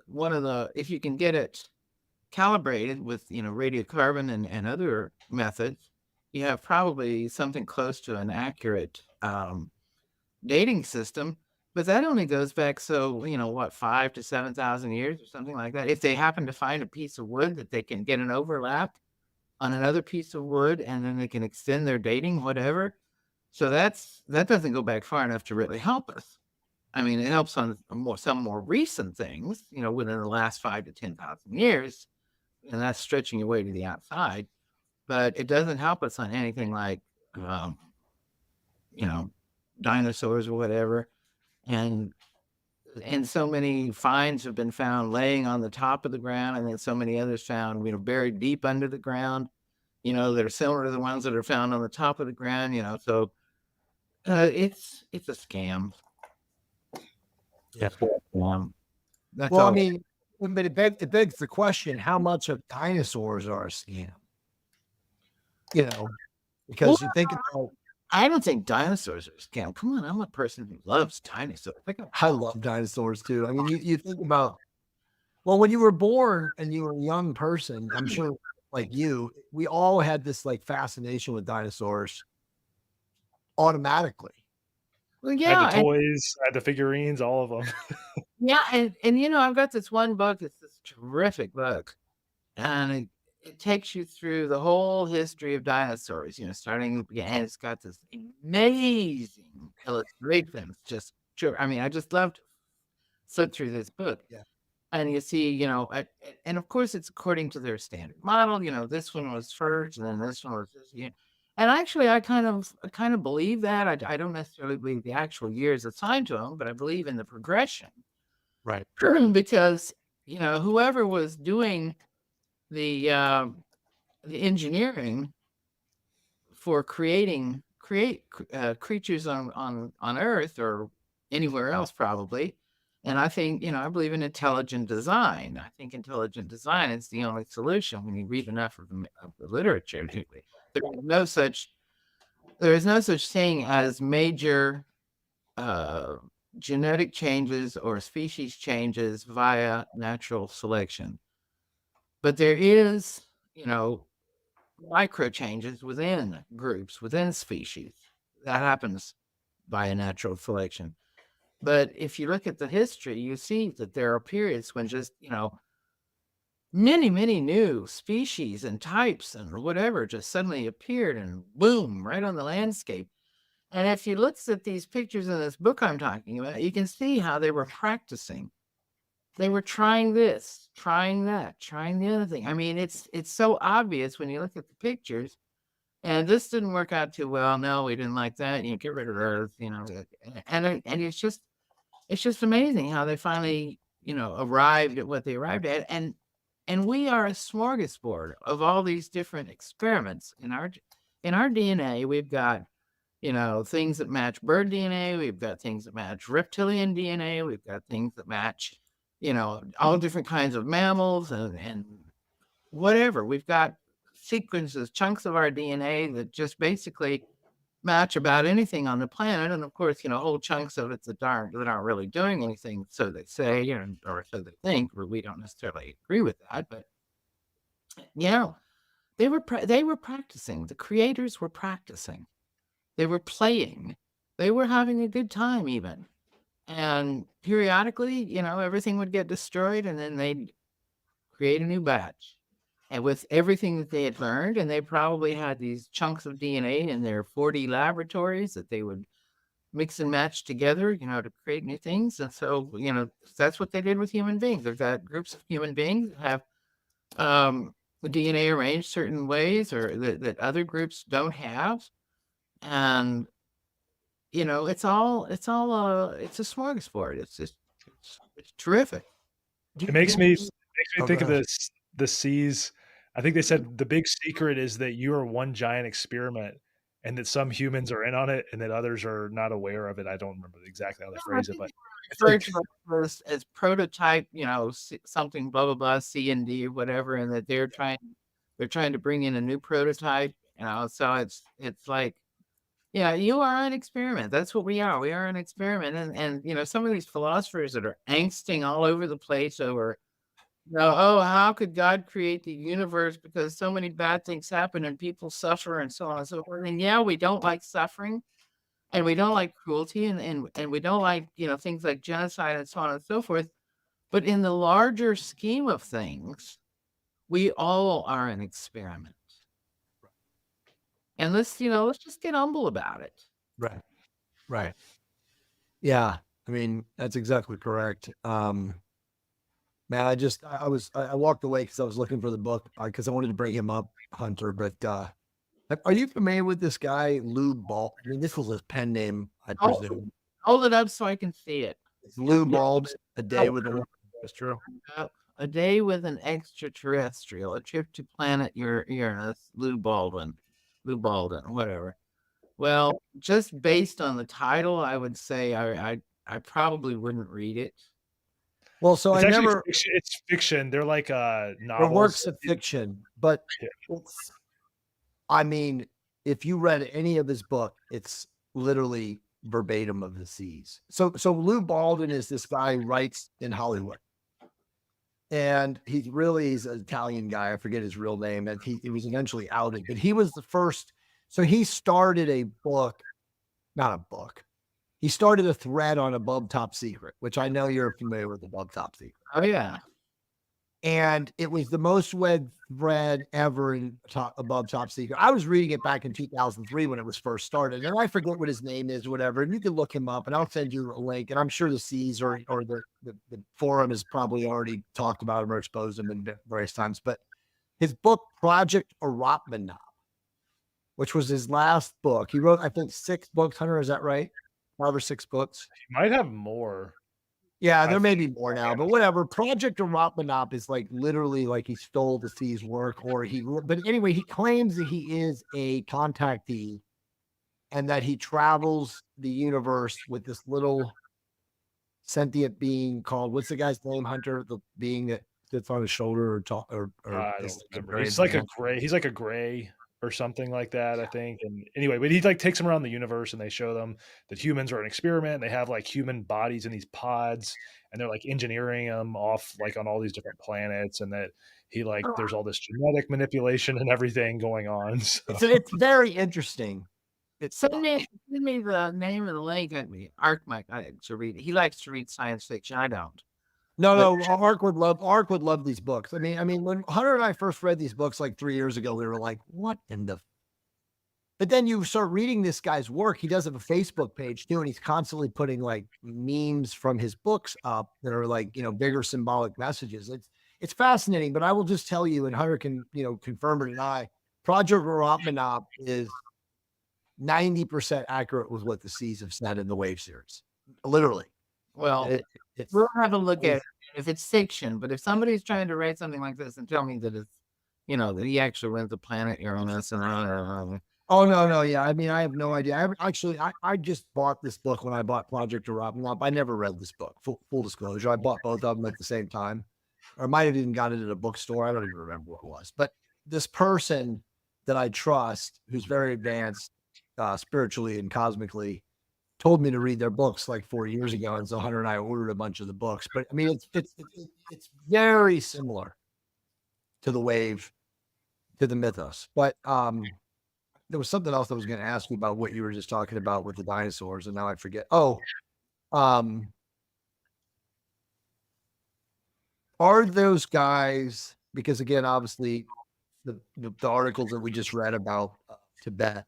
one of the, if you can get it calibrated with, radiocarbon and other methods, you have probably something close to an accurate dating system. But that only goes back, 5 to 7,000 years or something like that. If they happen to find a piece of wood that they can get an overlap on another piece of wood, and then they can extend their dating, whatever. So that doesn't go back far enough to really help us. I mean, it helps on some more recent things, within the last 5 to 10,000 years, and that's stretching your way to the outside. But it doesn't help us on anything like, dinosaurs or whatever. And so many finds have been found laying on the top of the ground, and then so many others found, buried deep under the ground, that are similar to the ones that are found on the top of the ground, so it's a scam. Yeah. That's Well, all. I mean, but it begs the question: how much of dinosaurs are a scam? Because you think about. I don't think dinosaurs are a scam. Come on, I'm a person who loves dinosaurs. I love dinosaurs too. I mean, you think about. Well, when you were born and you were a young person, I'm sure, like you, we all had this like fascination with dinosaurs automatically. Well, I had yeah, the toys, I had the figurines, all of them. yeah, and I've got this one book. It's this terrific book, and it takes you through the whole history of dinosaurs. Starting, and it's got this amazing illustrations. Just sure. I mean, I just loved to flip through this book. Yeah. And you see, and of course it's according to their standard model. This one was first, and then this one was this. And actually, I kind of believe that. I don't necessarily believe the actual years assigned to them, but I believe in the progression. Right. Because whoever was doing the engineering for create creatures on Earth or anywhere else, probably. And I think, I believe in intelligent design. I think intelligent design is the only solution when you read enough of the literature. There is no such thing as major genetic changes or species changes via natural selection. But there is, micro changes within groups, within species. That happens via natural selection. But if you look at the history, you see that there are periods when just, many, many new species and types and whatever just suddenly appeared and boom, right on the landscape. And if you look at these pictures in this book I'm talking about, you can see how they were practicing. They were trying this, trying that, trying the other thing. I mean, it's so obvious when you look at the pictures. And this didn't work out too well. No, we didn't like that. Get rid of Earth, and it's just, it's just amazing how they finally, arrived at what they arrived at. And we are a smorgasbord of all these different experiments. In our DNA, we've got, things that match bird DNA, we've got things that match reptilian DNA, we've got things that match, all different kinds of mammals and whatever. We've got sequences, chunks of our DNA that just basically match about anything on the planet. And of course, whole chunks of it that aren't really doing anything, so they say, or so they think, or we don't necessarily agree with that. But they were practicing. The creators were practicing. They were playing. They were having a good time even. And periodically, everything would get destroyed, and then they'd create a new batch. And with everything that they had learned, and they probably had these chunks of DNA in their 4D laboratories that they would mix and match together, to create new things. And so, that's what they did with human beings. They've got groups of human beings that have the DNA arranged certain ways, or that other groups don't have. And, it's a smorgasbord. It's terrific. It makes me think of Okay. the seas. I think they said the big secret is that you are one giant experiment, and that some humans are in on it, and that others are not aware of it. I don't remember exactly how they I phrase it, think but they it's refer like to it as prototype, something blah blah blah C and D or whatever, and that they're trying to bring in a new prototype. So it's like, yeah, you are an experiment. That's what we are. We are an experiment, and some of these philosophers that are angsting all over the place over, oh, how could God create the universe because so many bad things happen and people suffer and so on and so forth. And yeah, we don't like suffering. And we don't like cruelty, and we don't like, things like genocide and so on and so forth. But in the larger scheme of things, we all are an experiment. And let's just get humble about it. Right. Right. Yeah. I mean, that's exactly correct. Man, I walked away because I was looking for the book because I wanted to bring him up, Hunter. But are you familiar with this guy, Lou Ball? I mean, this was his pen name, I Hold, presume. hold it up so I can see it. It's Lou Ball's A Day Oh, with a That's true. a day with an extraterrestrial, a trip to planet Uranus, Lou Baldwin, whatever. Well, just based on the title, I would say I probably wouldn't read it. Well, so it's I actually never, fiction. It's fiction. They're like they're novels. works of fiction, but Yeah. it's, I mean, if you read any of his book, it's literally verbatim of the seas. So Lou Baldwin is this guy who writes in Hollywood. And he's an Italian guy. I forget his real name. And he was eventually outed, but he was the first. So he started a book, not a book. He started a thread on Above Top Secret, which I know you're familiar with Above Top Secret. Oh yeah. And it was the most read thread ever in Above Top Secret. I was reading it back in 2003 when it was first started, and I forget what his name is, whatever. And you can look him up, and I'll send you a link. And I'm sure the C's or the forum has probably already talked about him or exposed him in various times. But his book, Project Aratmanop, which was his last book, he wrote, I think, 6 books. Hunter, is that right? 5 or 6 books. You might have more. Yeah, there may be more now, but whatever. Project Aratmanop is like literally like he stole the C's work, but anyway, he claims that he is a contactee and that he travels the universe with this little sentient being called, what's the guy's name, Hunter? The being that sits on his shoulder or talk or I don't is remember. very He's like a advanced. gray. He's like a gray or something like that, I think. And anyway, but he like takes them around the universe, and they show them that humans are an experiment. They have like human bodies in these pods, and they're like engineering them off like on all these different planets, and that he like there's all this genetic manipulation and everything going on. So It's very interesting. Send me the name of the link at me. Mike, I like to read. He likes to read science fiction. I don't. No, Ark would love these books. I mean, when Hunter and I first read these books like 3 years ago, we were like, what in the? But then you start reading this guy's work. He does have a Facebook page too, and he's constantly putting like memes from his books up that are like, bigger symbolic messages. It's fascinating, but I will just tell you, and Hunter can, confirm or deny, Project Aratmanop is 90% accurate with what the Seas have said in the Wave series. Literally. Well, It's we'll have a look at it if it's fiction, but if somebody's trying to write something like this and tell me that it's, that he actually went to planet Uranus and oh no, yeah. I mean, I have no idea. I just bought this book when I bought Project Europa. I never read this book. Full disclosure, I bought both of them at the same time, or I might have even got it at a bookstore. I don't even remember what it was. But this person that I trust, who's very advanced spiritually and cosmically, told me to read their books like 4 years ago, and so Hunter and I ordered a bunch of the books. But I mean, it's very similar to the wave, to the mythos. But there was something else I was going to ask you about what you were just talking about with the dinosaurs, and now I forget. Oh, are those guys? Because again, obviously, the articles that we just read about Tibet,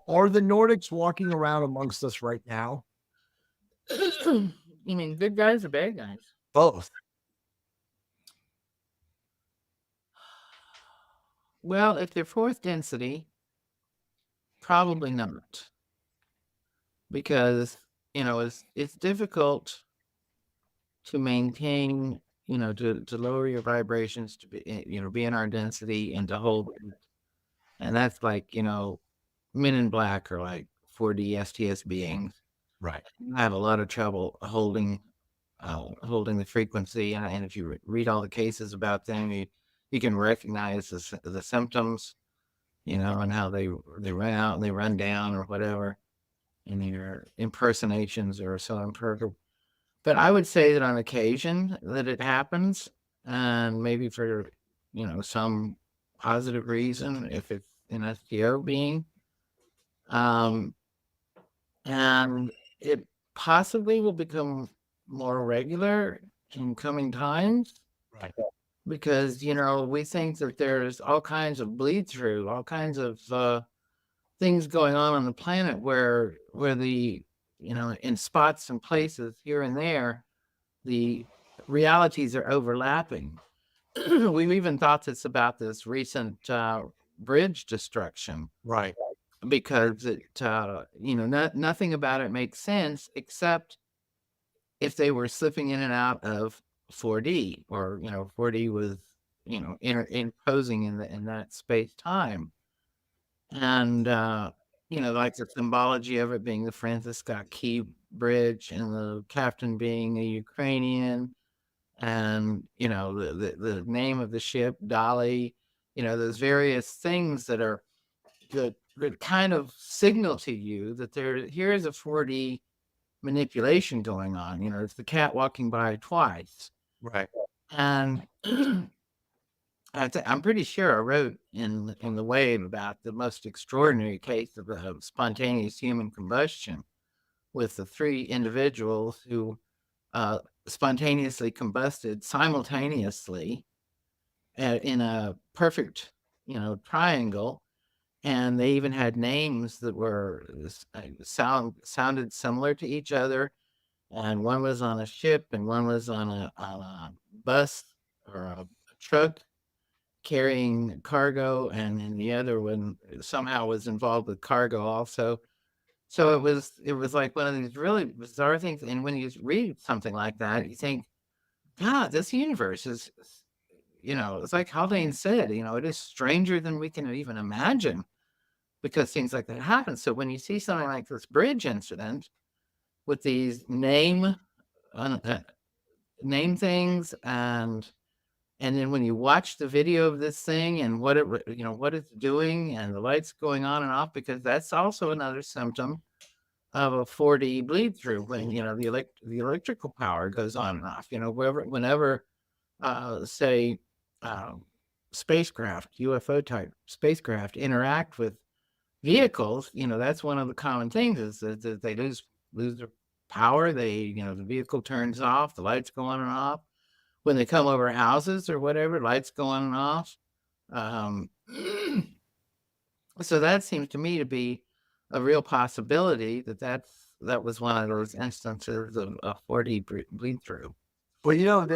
are the Nordics walking around amongst us right now? You mean good guys or bad guys? Both. Well, if they're fourth density, probably not, because it's difficult to maintain, to lower your vibrations, to be in our density and to hold, and that's like Men in Black are like 4D STS beings. Right. I have a lot of trouble holding the frequency, and if you read all the cases about them, you can recognize the symptoms, and how they run out and they run down or whatever, and their impersonations are so imperfect. But I would say that on occasion that it happens, and maybe for some positive reason, if it's an STO being, and it possibly will become more regular in coming times. Right. Because we think that there's all kinds of bleed through, all kinds of things going on the planet where the in spots and places here and there, the realities are overlapping. We've even thought this about this recent bridge destruction, Right. because it nothing about it makes sense except if they were slipping in and out of 4D, or 4D was imposing in that space time, and like the symbology of it being the Francis Scott Key Bridge, and the captain being a Ukrainian, and the name of the ship Dolly, those various things that kind of signal to you that here's a 4D manipulation going on. It's the cat walking by twice. Right. And I'm pretty sure I wrote in the Wave about the most extraordinary case of spontaneous human combustion, with the 3 individuals who spontaneously combusted simultaneously in a perfect, triangle. And they even had names that were sounded similar to each other. And one was on a ship, and one was on a bus or a truck carrying cargo, and then the other one somehow was involved with cargo also. So it was like one of these really bizarre things. And when you read something like that, you think, God, this universe is, it's like Haldane said, it is stranger than we can even imagine, because things like that happen. So when you see something like this bridge incident with these name things, and then when you watch the video of this thing and what it's doing, and the lights going on and off, because that's also another symptom of a 4D bleed through, when the electrical power goes on and off. Whenever say spacecraft, UFO type spacecraft interact with vehicles, that's one of the common things, is that they lose their power. They, the vehicle turns off, the lights go on and off. When they come over houses or whatever, lights go on and off. So that seems to me to be a real possibility, that was one of those instances of a 4D bleed through. Well,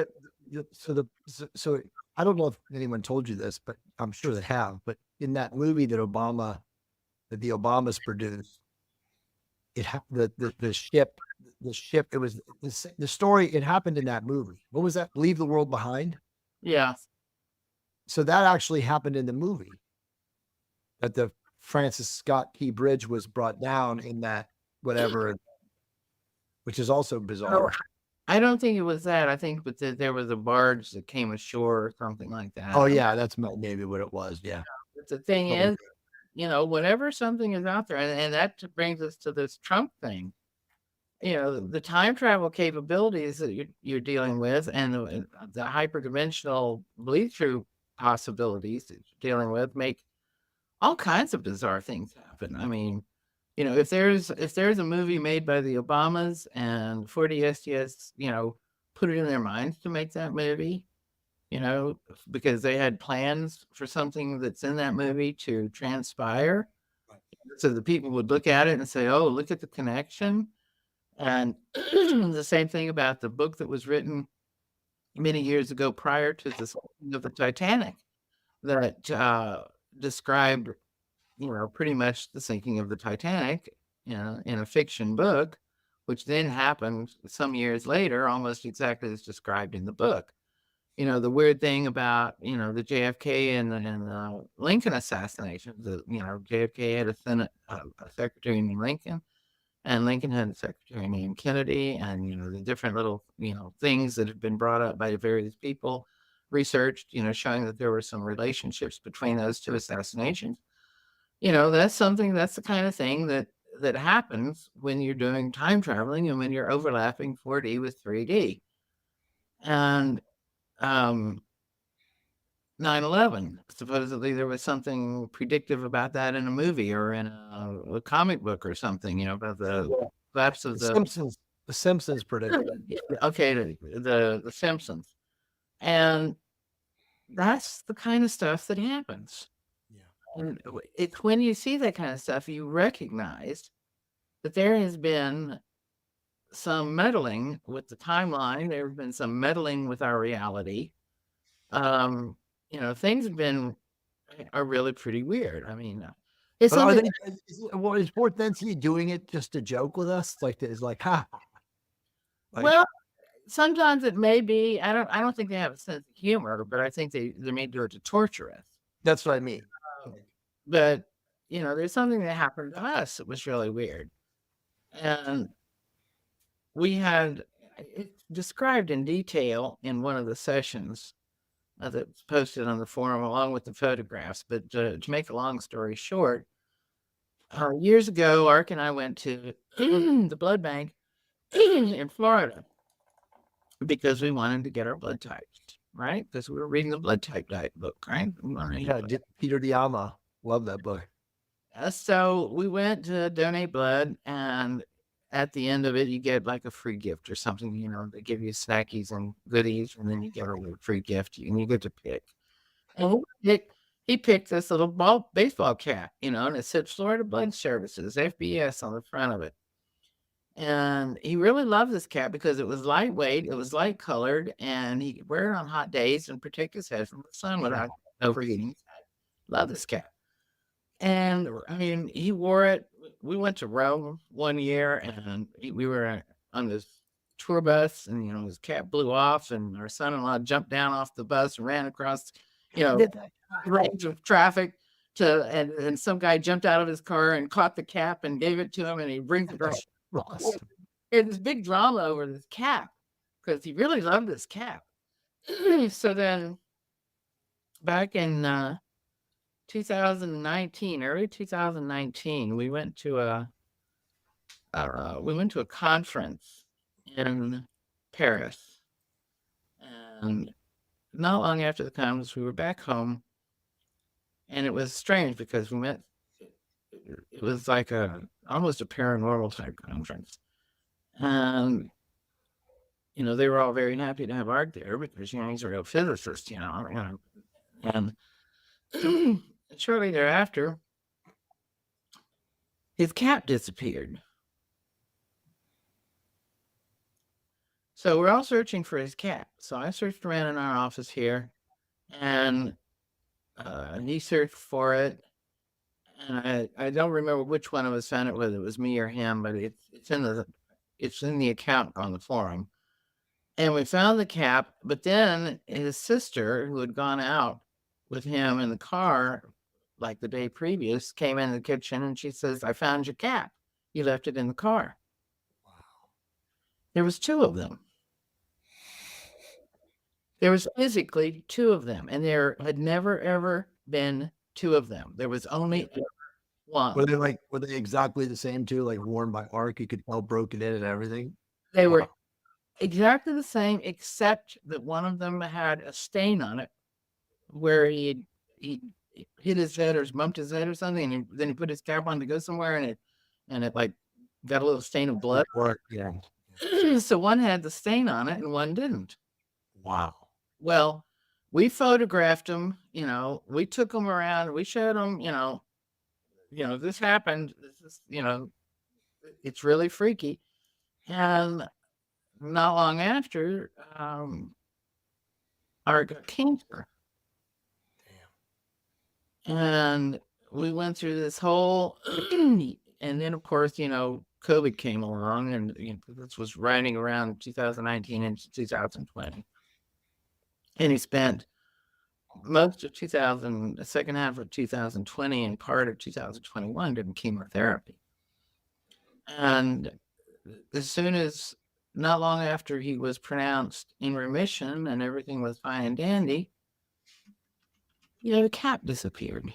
so I don't know if anyone told you this, but I'm sure they have. But in that movie that the Obamas produced, the ship, it was the story. It happened in that movie. What was that? Leave the World Behind. Yeah. So that actually happened in the movie. That the Francis Scott Key Bridge was brought down in that whatever, which is also bizarre. I don't think it was that. I think that there was a barge that came ashore or something like that. Oh yeah, that's maybe what it was. Yeah. But the thing is, whenever something is out there, and that brings us to this Trump thing. The time travel capabilities that you're dealing with, and the hyperdimensional bleed-through possibilities that you're dealing with make all kinds of bizarre things happen. I mean, if there's a movie made by the Obamas and 40STS, put it in their minds to make that movie, because they had plans for something that's in that movie to transpire. Right. So the people would look at it and say, oh, look at the connection. And the same thing about the book that was written many years ago prior to the sinking of the Titanic that described, pretty much the sinking of the Titanic, in a fiction book, which then happened some years later, almost exactly as described in the book. The weird thing about, the JFK and the Lincoln assassinations, JFK had a secretary named Lincoln, and Lincoln had a secretary named Kennedy, and, the different little, things that have been brought up by various people, researched, showing that there were some relationships between those two assassinations. That's the kind of thing that happens when you're doing time traveling and when you're overlapping 4D with 3D. And 9/11, supposedly there was something predictive about that in a movie or in a comic book or something, about the collapse of The Simpsons. The Simpsons predicted. Okay, the Simpsons. And that's the kind of stuff that happens. Yeah. And it's when you see that kind of stuff, you recognize that there has been some meddling with the timeline. There have been some meddling with our reality. Things are really pretty weird. I mean, it's But are something. is fourth density doing it just to joke with us? It's like, ha. Well, sometimes it may be. I don't think they have a sense of humor, but I think they may do it to torture us. That's what I mean. But there's something that happened to us that was really weird, and we had it described in detail in one of the sessions that's posted on the forum along with the photographs. But to make a long story short, years ago, Ark and I went to the blood bank in Florida because we wanted to get our blood typed, right? Because we were reading the blood type diet book, right? Yeah, Peter Diama. Love that book. So we went to donate blood, and at the end of it, you get like a free gift or something. They give you snackies and goodies, and then you get a little free gift, and you get to pick. And he picked this little baseball cap, and it said Florida Blood Services, FBS, on the front of it. And he really loved this cap because it was lightweight, it was light colored, and he could wear it on hot days and protect his head from the sun without overheating. Love this cap. And I mean, he wore it. We went to Rome one year, and we were on this tour bus, and his cap blew off, and our son-in-law jumped down off the bus and ran across, range of traffic and some guy jumped out of his car and caught the cap and gave it to him, and he brings it back. There's this big drama over this cap because he really loved this cap. So then, back in 2019, early 2019, we went to a conference in Paris, and not long after the conference, we were back home, and it was strange because we met. It was like almost a paranormal type conference, and they were all very happy to have Art there because he's a real physicist, and shortly thereafter, his cap disappeared. So we're all searching for his cap. So I searched around in our office here, and he searched for it. And I don't remember which one of us found it, whether it was me or him, but it's in the account on the forum. And we found the cap, but then his sister, who had gone out with him in the car like the day previous, came in the kitchen and she says, "I found your cap. You left it in the car." There was 2 of them. There was physically 2 of them, and there had never, ever been 2 of them. There was only one. Were they exactly the same too? Like worn by Ark, you could tell broken in and everything. They were Wow. exactly the same, except that one of them had a stain on it where he hit his head or bumped his head or something, and then he put his cap on to go somewhere, and it like got a little stain of blood. Yeah. So one had the stain on it and one didn't. Wow. Well, we photographed them, we took them around, we showed them, this happened. This is, it's really freaky. And not long after, Art got cancer. And we went through this whole, and then of course, COVID came along, and this was running around 2019 into 2020. And he spent most of the second half of 2020 and part of 2021 doing chemotherapy. And as soon as, not long after he was pronounced in remission and everything was fine and dandy, the cap disappeared.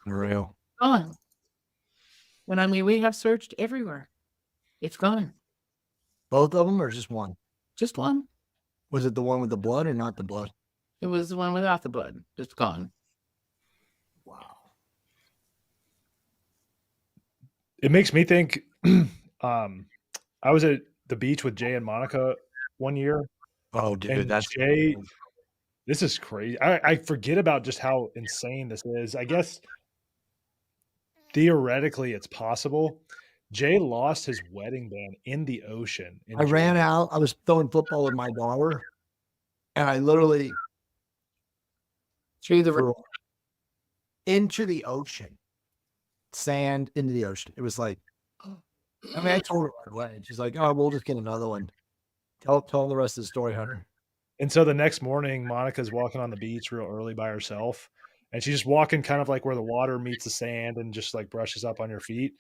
Real. Gone. When we have searched everywhere. It's gone. Both of them or just one? Just one. Was it the one with the blood or not the blood? It was the one without the blood. Just gone. Wow. It makes me think. I was at the beach with Jay and Monica one year. Oh, dude, and that's Jay. This is crazy. I forget about just how insane this is. I guess theoretically it's possible. Jay lost his wedding band in the ocean. I ran out. I was throwing football with my daughter, and I literally threw into the ocean, sand into the ocean. It was like, I told her right away. She's like, "Oh, we'll just get another one." Tell the rest of the story, Hunter. And so the next morning, Monica's walking on the beach real early by herself, and she's just walking kind of like where the water meets the sand and just like brushes up on your feet.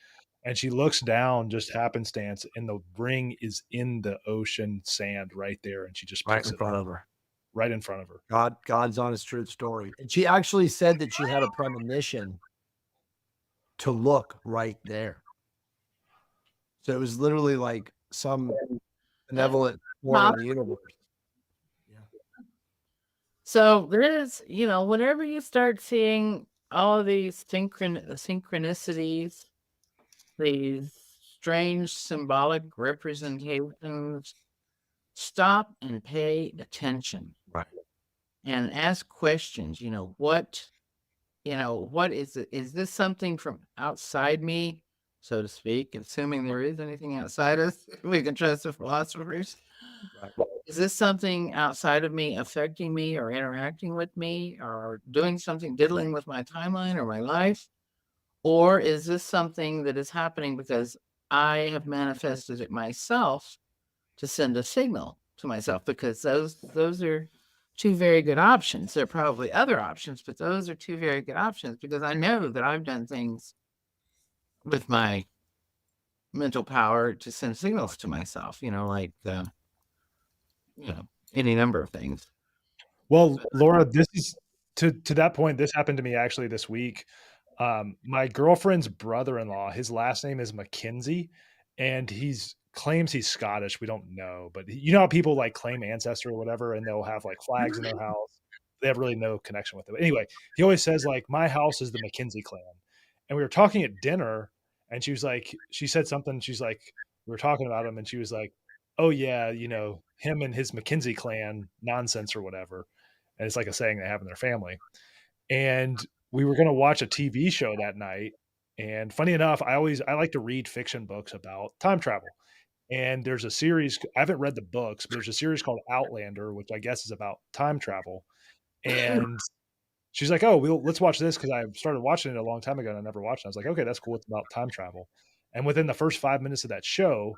And she looks down, just happenstance, and the ring is in the ocean sand right there, and she just Right picks in it front up of her. right in front of her. God's honest truth story. And she actually said that she had a premonition to look right there. So it was literally like some benevolent form of the universe. So there is, whenever you start seeing all of these synchronicities, these strange symbolic representations, stop and pay attention. Right. And ask questions. What is it? Is this something from outside me, so to speak? Assuming there is anything outside us, we can trust the philosophers. Right. Is this something outside of me affecting me or interacting with me or doing something, diddling with my timeline or my life? Or is this something that is happening because I have manifested it myself to send a signal to myself? Because those are 2 very good options. There are probably other options, but those are 2 very good options because I know that I've done things with my mental power to send signals to myself, like any number of things. Well, Laura, this is to that point. This happened to me actually this week. My girlfriend's brother-in-law, his last name is McKenzie, and claims he's Scottish. We don't know, but you know how people like claim ancestry or whatever, and they'll have like flags in their house. They have really no connection with it. But anyway, he always says like, "My house is the McKenzie clan." And we were talking at dinner, and she said something. She's like, we were talking about him, and she was like, "Oh yeah, him and his McKenzie clan nonsense or whatever." And it's like a saying they have in their family. And we were going to watch a TV show that night. And funny enough, I like to read fiction books about time travel. And there's a series, I haven't read the books, but there's a series called Outlander, which I guess is about time travel. And she's like, "Oh, let's watch this," because I started watching it a long time ago and I never watched it. I was like, "Okay, that's cool. It's about time travel." And within the first 5 minutes of that show,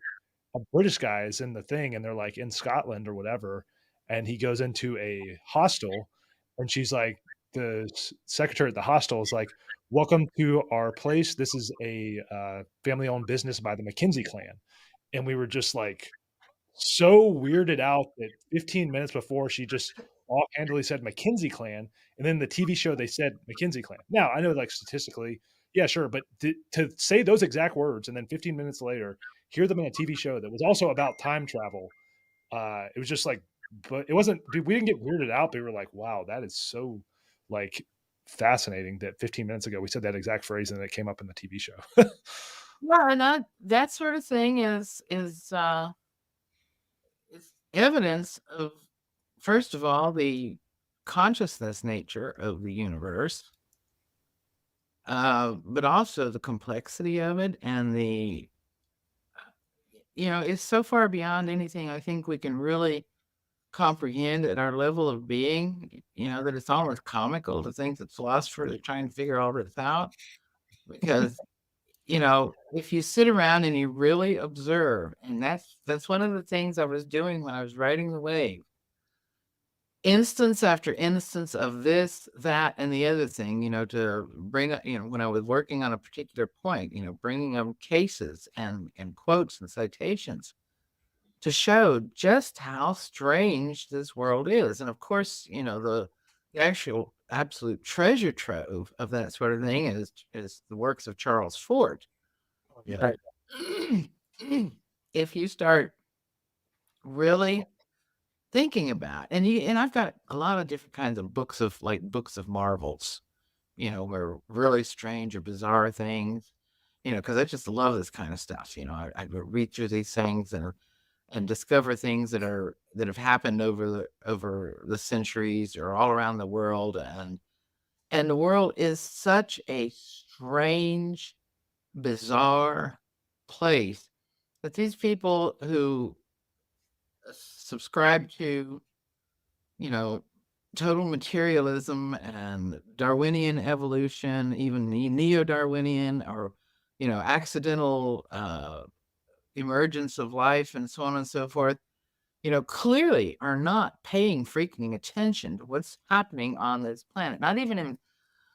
a British guy is in the thing, and they're like in Scotland or whatever, and he goes into a hostel, and she's like, the secretary at the hostel is like, "Welcome to our place. This is a family-owned business by the McKinsey clan," and we were just like so weirded out that 15 minutes before she just offhandedly said McKinsey clan, and then the TV show they said McKinsey clan. Now I know, like statistically, yeah, sure, but to say those exact words and then 15 minutes later hear them in a TV show that was also about time travel, it was just like, but it wasn't. Dude, we didn't get weirded out, but we were like, wow, that is so like fascinating that 15 minutes ago we said that exact phrase and it came up in the TV show. Yeah, and that sort of thing is evidence of, first of all, the consciousness nature of the universe, but also the complexity of it, and it's so far beyond anything I think we can really comprehend at our level of being, that it's almost comical to think that philosophers are trying to figure all this out. Because, if you sit around and you really observe, and that's one of the things I was doing when I was writing The Wave, instance after instance of this, that, and the other thing, to bring up, when I was working on a particular point, bringing up cases and quotes and citations to show just how strange this world is. And of course, the actual absolute treasure trove of that sort of thing is the works of Charles Fort. Yeah. But if you start really thinking about, and I've got a lot of different kinds of books of marvels, where really strange or bizarre things, because I just love this kind of stuff. I read through these things and discover things that have happened over the centuries or all around the world, and the world is such a strange, bizarre place that these people who subscribe to, total materialism and Darwinian evolution, even neo-Darwinian, or, accidental emergence of life and so on and so forth, clearly are not paying freaking attention to what's happening on this planet. Not even in,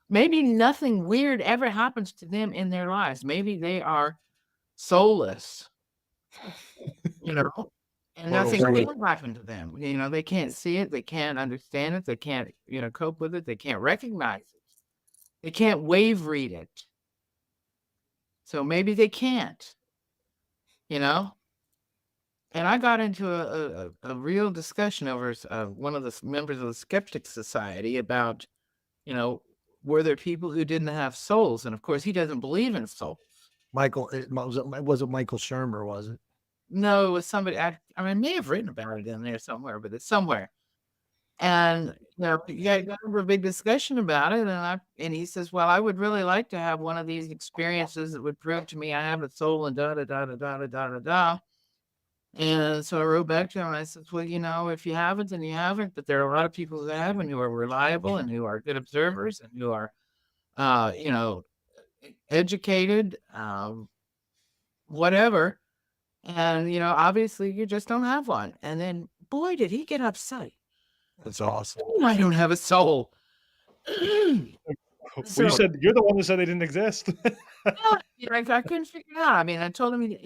maybe nothing weird ever happens to them in their lives. Maybe they are soulless, and nothing will happen to them. They can't see it, they can't understand it, they can't, cope with it, they can't recognize it, they can't wave read it. So maybe they can't, And I got into a real discussion over one of the members of the Skeptic Society about, were there people who didn't have souls? And of course, he doesn't believe in souls. Michael, was it Michael Shermer, was it? No, it was somebody, I may have written about it in there somewhere, but it's somewhere. And, you got a big discussion about it. And he says, well, I would really like to have one of these experiences that would prove to me I have a soul and da, da, da, da, da, da, da, da, da. And so I wrote back to him and I said, well, if you haven't, then you haven't, but there are a lot of people who have and who are reliable and who are good observers and who are, educated, whatever. And, obviously you just don't have one. And then, boy, did he get upset. That's awesome. I don't have a soul. Well, you said you're the one that said they didn't exist. I couldn't figure it out. I told him,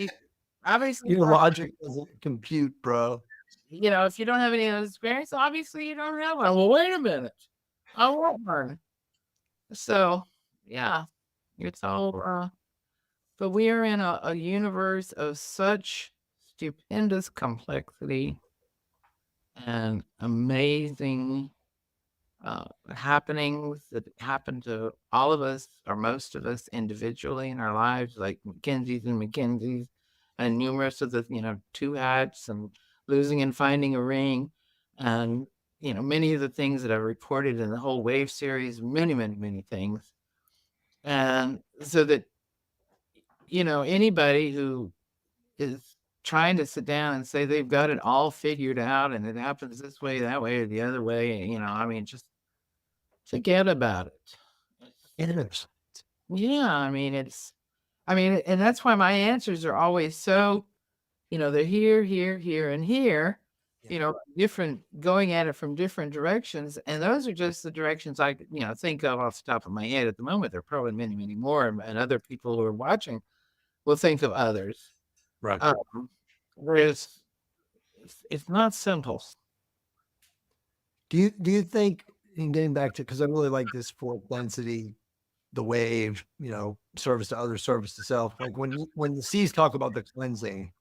obviously, Your logic doesn't compute, bro. If you don't have any of those experience, obviously you don't have one. Well, wait a minute. I want one. So, yeah, it's all, but we are in a universe of such stupendous complexity and amazing happenings that happen to all of us or most of us individually in our lives, like Mackenzie's and numerous of the, two hats and losing and finding a ring, and many of the things that I've reported in the whole Wave series, many things. And so that anybody who is trying to sit down and say they've got it all figured out and it happens this way, that way, or the other way, just forget about it. Interesting. Yeah, I mean, and that's why my answers are always so, they're here, here, here, and here, different, going at it from different directions. And those are just the directions I, think of off the top of my head at the moment. There are probably many, many more, and other people who are watching will think of others. Right. Whereas it's not simple. Do you think, in getting back to, because I really like this fourth density, the wave, service to others, service to self. Like when the seas talk about the cleansing,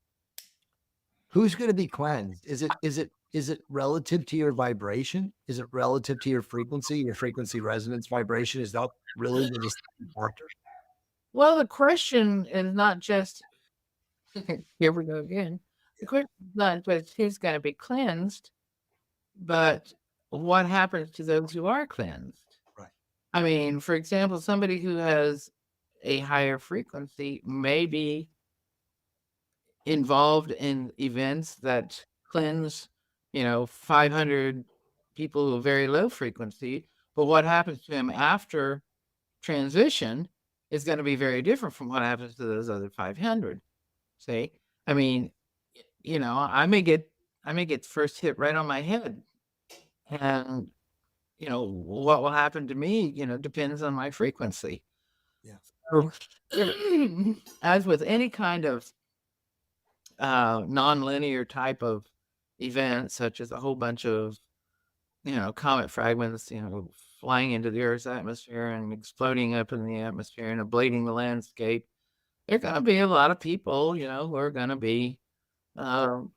who's going to be cleansed? Is it relative to your vibration? Is it relative to your frequency resonance vibration? Is that really the deciding factor? Well, the question is not just, here we go again. The question is not just who's going to be cleansed, but what happens to those who are cleansed? Right. I mean, for example, somebody who has a higher frequency may be involved in events that cleanse, 500 people who are very low frequency, but what happens to him after transition is going to be very different from what happens to those other 500. See, I mean, I may get first hit right on my head, and what will happen to me, depends on my frequency. Yeah. So, as with any kind of non-linear type of event, such as a whole bunch of, comet fragments, flying into the Earth's atmosphere and exploding up in the atmosphere and ablating the landscape, there are going to be a lot of people, who are going to be of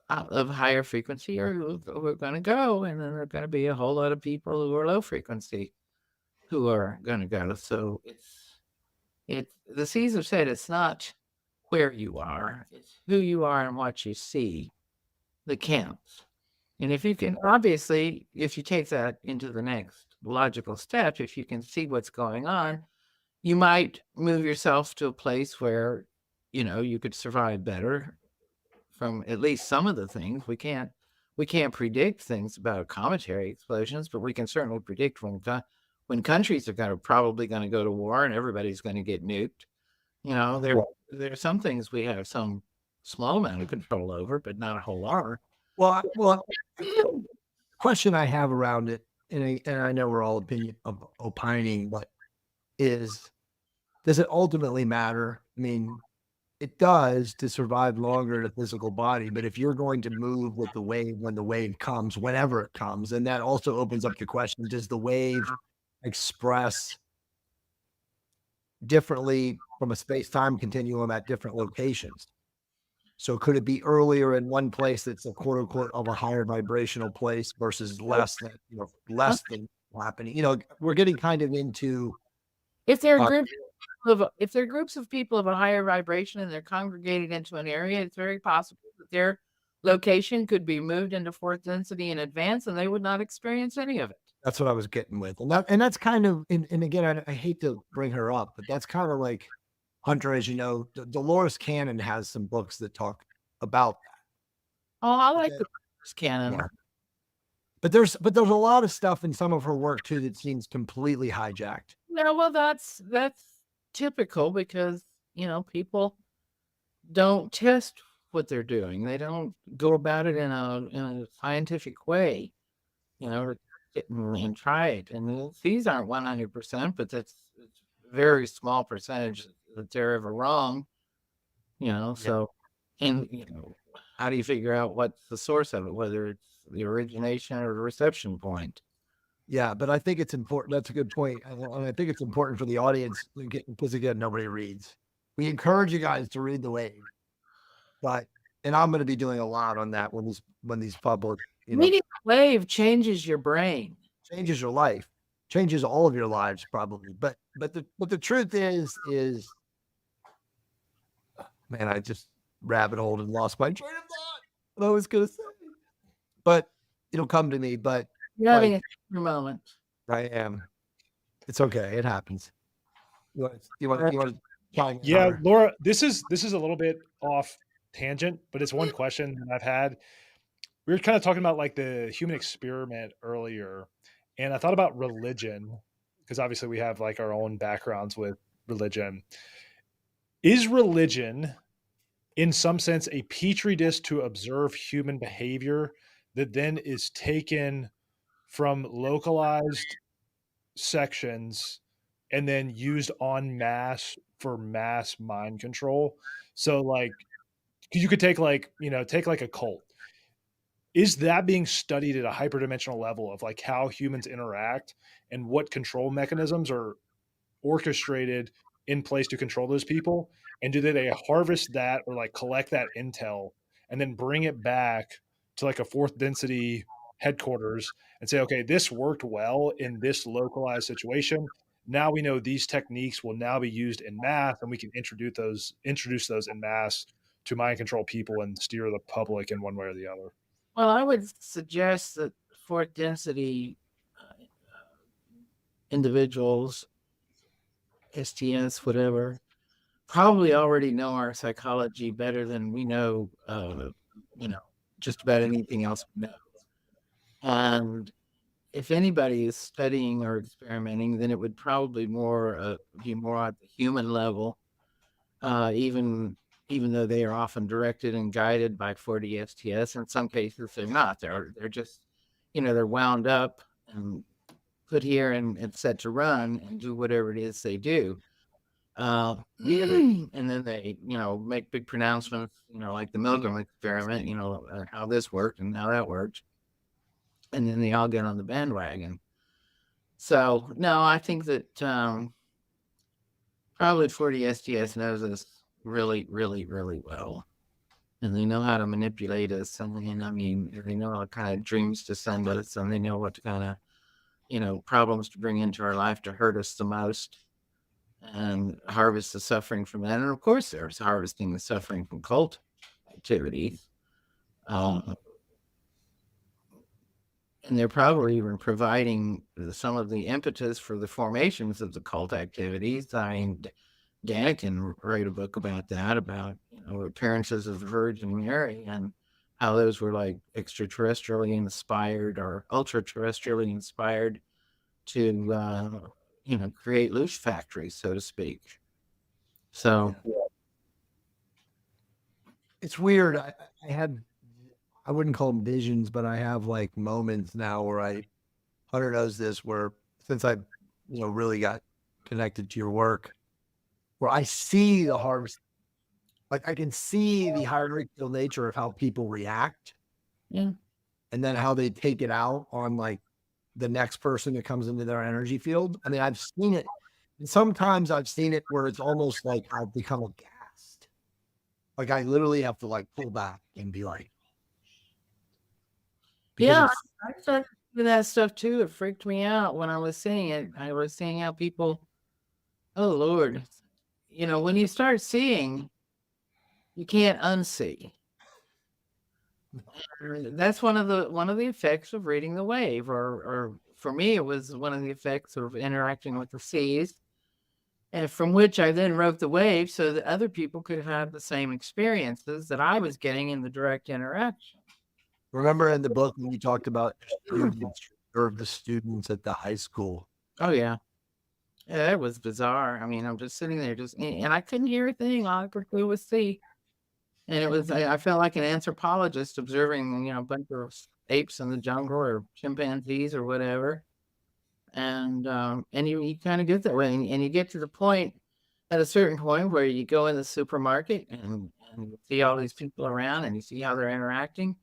higher frequency or who are going to go, and then there are going to be a whole lot of people who are low frequency who are going to go. So the seas have said it's not where you are, it's who you are and what you see that counts. And if you can, obviously, if you take that into the next logical step, if you can see what's going on, you might move yourself to a place where, you could survive better from at least some of the things. We can't predict things about cometary explosions, but we can certainly predict when countries are probably going to go to war and everybody's going to get nuked. There are some things we have some small amount of control over, but not a whole lot. Well, the question I have around it, and I know we're all opining, but does it ultimately matter? I mean, it does to survive longer in a physical body, but if you're going to move with the wave when the wave comes, whenever it comes, and that also opens up the question, does the wave express differently from a space-time continuum at different locations? So could it be earlier in one place that's a quote unquote of a higher vibrational place versus less than happening? We're getting kind of into if there are groups of people of a higher vibration and they're congregated into an area, it's very possible that their location could be moved into fourth density in advance and they would not experience any of it. That's what I was getting with. And that's kind of, and again, I hate to bring her up, but that's kind of like Hunter, as you know, Dolores Cannon has some books that talk about that. Oh, I like the Dolores Cannon. Yeah. But there's a lot of stuff in some of her work too that seems completely hijacked. Yeah, well, that's typical because people don't test what they're doing. They don't go about it in a scientific way, and try it. And these aren't 100%, but it's a very small percentage that they're ever wrong. So, and how do you figure out what's the source of it, whether it's the origination or the reception point? Yeah, but I think it's important. That's a good point. And I think it's important for the audience because again, nobody reads. We encourage you guys to read the wave, and I'm going to be doing a lot on that when these public, reading the wave changes your brain, changes your life, changes all of your lives probably. But the truth is, man, I just rabbit holed and lost my train of thought. What I was going to say, but it'll come to me. But you're having a moment. I am. It's okay. It happens. You want to Yeah, Laura, this is a little bit off tangent, but it's one question that I've had. We were kind of talking about like the human experiment earlier, And I thought about religion, because obviously we have like our own backgrounds with religion. Is religion, in some sense, a petri dish to observe human behavior that then is taken from localized sections and then used en masse for mass mind control? So, like, you could take like, take like a cult. Is that being studied at a hyperdimensional level of like how humans interact and what control mechanisms are orchestrated in place to control those people? And do they harvest that or like collect that intel and then bring it back to like a fourth density headquarters and say, okay, this worked well in this localized situation. Now we know these techniques will now be used in mass, and we can introduce those in mass to mind control people and steer the public in one way or the other. Well, I would suggest that fourth density individuals, STS, whatever, probably already know our psychology better than we know, just about anything else we know. And if anybody is studying or experimenting, then it would probably be more at the human level, even though they are often directed and guided by 40 STS. In some cases, they're not. They're just, they're wound up and put here and set to run and do whatever it is they do. And then they, make big pronouncements, like the Milgram experiment, how this worked and how that worked. And then they all get on the bandwagon. So, no, I think that probably 40 STS knows us really, really, really well. And they know how to manipulate us. And I mean, they know what kind of dreams to send us, and they know what kind of, problems to bring into our life to hurt us the most and harvest the suffering from that. And of course, there's harvesting the suffering from cult activities. And they're probably even providing some of the impetus for the formations of the cult activities. I mean, Dan can write a book about that, about appearances of the Virgin Mary and how those were like extraterrestrially inspired or ultra-terrestrially inspired to, create loose factories, so to speak. So It's weird. I wouldn't call them visions, but I have like moments now where Hunter knows this, where since I, really got connected to your work, where I see the harvest, like I can see the hierarchical nature of how people react. Yeah. And then how they take it out on like the next person that comes into their energy field. I mean, I've seen it. And sometimes I've seen it where it's almost like I've become aghast. Like I literally have to like pull back and be like, yeah, I started doing that stuff too. It freaked me out when I was seeing it. I was seeing how people, oh Lord, when you start seeing, you can't unsee. That's one of the effects of reading the wave, or for me, it was one of the effects of interacting with the seas, and from which I then wrote the wave so that other people could have the same experiences that I was getting in the direct interaction. remember in the book when you talked about the students at the high school? Oh yeah. Yeah, it was bizarre. I mean, I'm just sitting there and I couldn't hear a thing. All I could do was see. And it was, I felt like an anthropologist observing, a bunch of apes in the jungle or chimpanzees or whatever. And you kind of get that way. And you get to the point, at a certain point, where you go in the supermarket and you see all these people around and you see how they're interacting,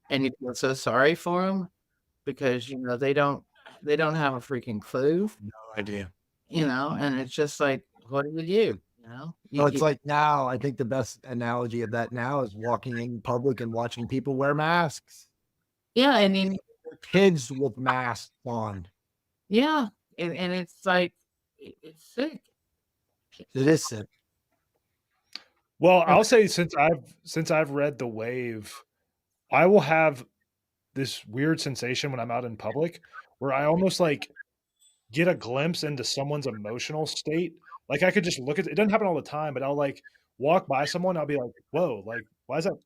and you feel so sorry for them because, they don't have a freaking clue. No idea. And it's just like, what do you do? Well, it's like now, I think the best analogy of that now is walking in public and watching people wear masks. Yeah, I mean, Kids with masks on. yeah, and it's like, it's sick. It is sick. Well, I'll say since I've read The Wave, I will have this weird sensation when I'm out in public where I almost like get a glimpse into someone's emotional state. Like I could just look at it. It doesn't happen all the time, but I'll like walk by someone. I'll be like, whoa, like, why is that?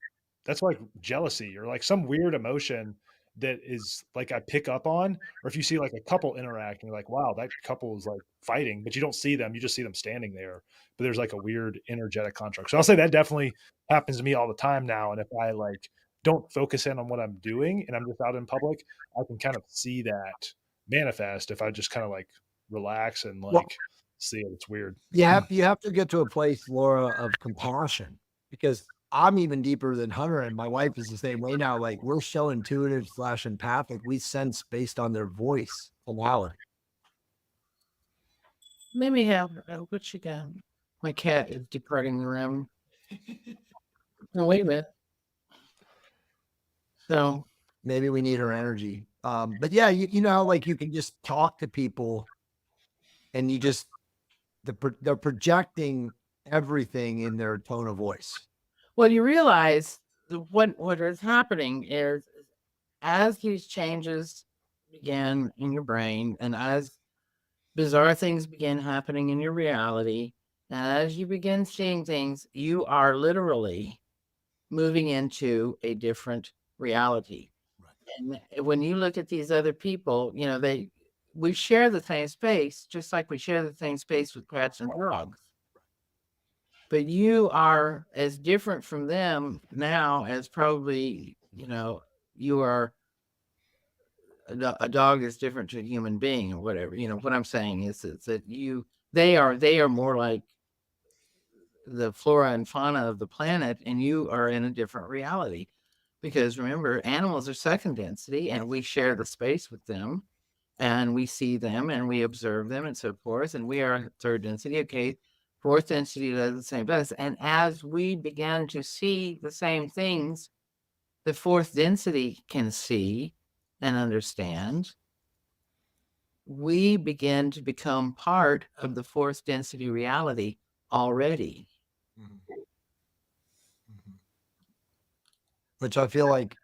That's like jealousy or like some weird emotion. that is like I pick up on, or if you see like a couple interacting, you're like, wow, that couple is like fighting, but you don't see them, you just see them standing there. But there's like a weird energetic contract. So I'll say that definitely happens to me all the time now. And if I like don't focus in on what I'm doing and I'm just out in public, I can kind of see that manifest if I just kind of like relax and Well, like see it. It's weird. you have to get to a place, Laura, of compassion, because I'm even deeper than Hunter, and my wife is the same way now. Like, we're so intuitive / empathic, we sense based on their voice tonality. Let me have what you got. My cat is departing the room. No, wait a minute. So Maybe we need her energy. But yeah, you know how like you can just talk to people and you just they're projecting everything in their tone of voice. well, you realize what is happening is as these changes begin in your brain, and as bizarre things begin happening in your reality, and as you begin seeing things, you are literally moving into a different reality. And when you look at these other people, you know, we share the same space, just like we share the same space with cats and dogs. But you are as different from them now as probably, you know, you are a dog is different to a human being or whatever. You know, what I'm saying is that they are more like the flora and fauna of the planet, and you are in a different reality. Because remember, animals are second density, and we share the space with them, and we see them, and we observe them, and so forth. And we are third density. Okay, fourth density does the same best. And as we began to see the same things, the fourth density can see and understand. We begin to become part of the fourth density reality already. Which I feel like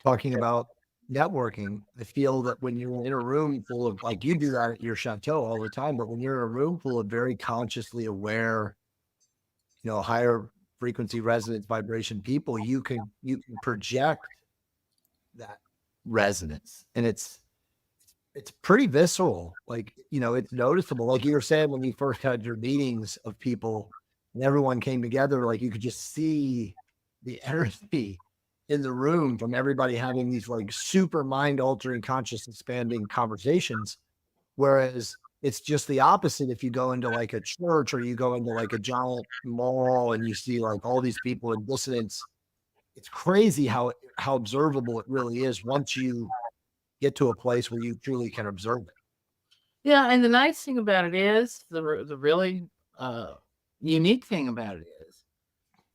talking about networking, I feel that when you're in a room full of, like you do that at your chateau all the time, but when you're in a room full of very consciously aware, you know, higher frequency resonance vibration people, you can project that resonance, and it's pretty visceral. Like, you know, it's noticeable. Like you were saying, when you first had your meetings of people and everyone came together, like you could just see the energy in the room from everybody having these like super mind altering, conscious expanding conversations. Whereas it's just the opposite if you go into like a church or you go into like a giant mall and you see like all these people in dissonance. It's crazy how observable it really is once you get to a place where you truly can observe it. Yeah, and the nice thing about it is the really unique thing about it is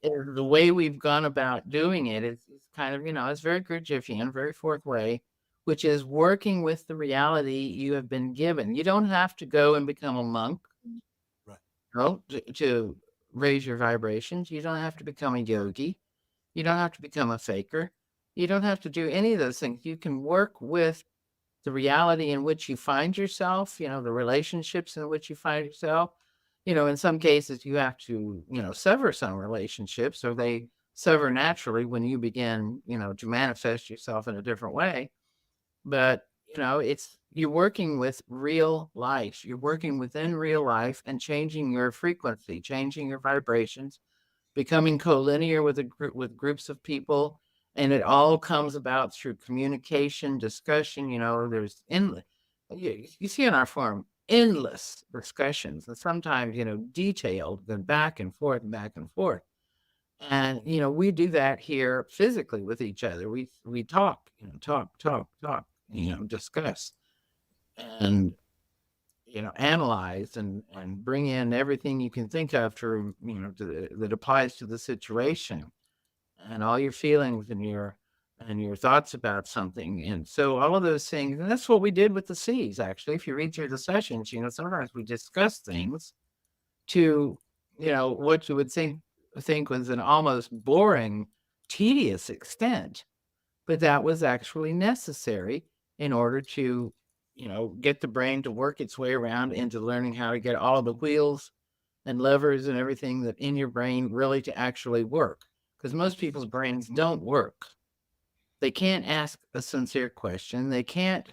the way we've gone about doing it is kind of, you know, it's very Gurdjieffian, very fourth way, which is working with the reality you have been given. You don't have to go and become a monk, Right? No, to raise your vibrations. You don't have to become a yogi. You don't have to become a faker. You don't have to do any of those things. You can work with the reality in which you find yourself, you know, the relationships in which you find yourself. You know, in some cases, you have to, you know, sever some relationships, or they sever naturally when you begin, you know, to manifest yourself in a different way. But, you know, you're working with real life. You're working within real life and changing your frequency, changing your vibrations, becoming collinear with with groups of people. And it all comes about through communication, discussion. You know, there's endless, you see in our forum, endless discussions, and sometimes, you know, detailed, going back and forth and back and forth. And, you know, we do that here physically with each other. We talk, you know, talk, you know, discuss and, you know, analyze and bring in everything you can think of to, you know, that applies to the situation, and all your feelings and your thoughts about something. And so all of those things, and that's what we did with the C's. Actually, if you read through the sessions, you know, sometimes we discuss things to, you know, what you would think was an almost boring, tedious extent, but that was actually necessary in order to, you know, get the brain to work its way around into learning how to get all the wheels and levers and everything that in your brain really to actually work. Because most people's brains don't work. They can't ask a sincere question. They can't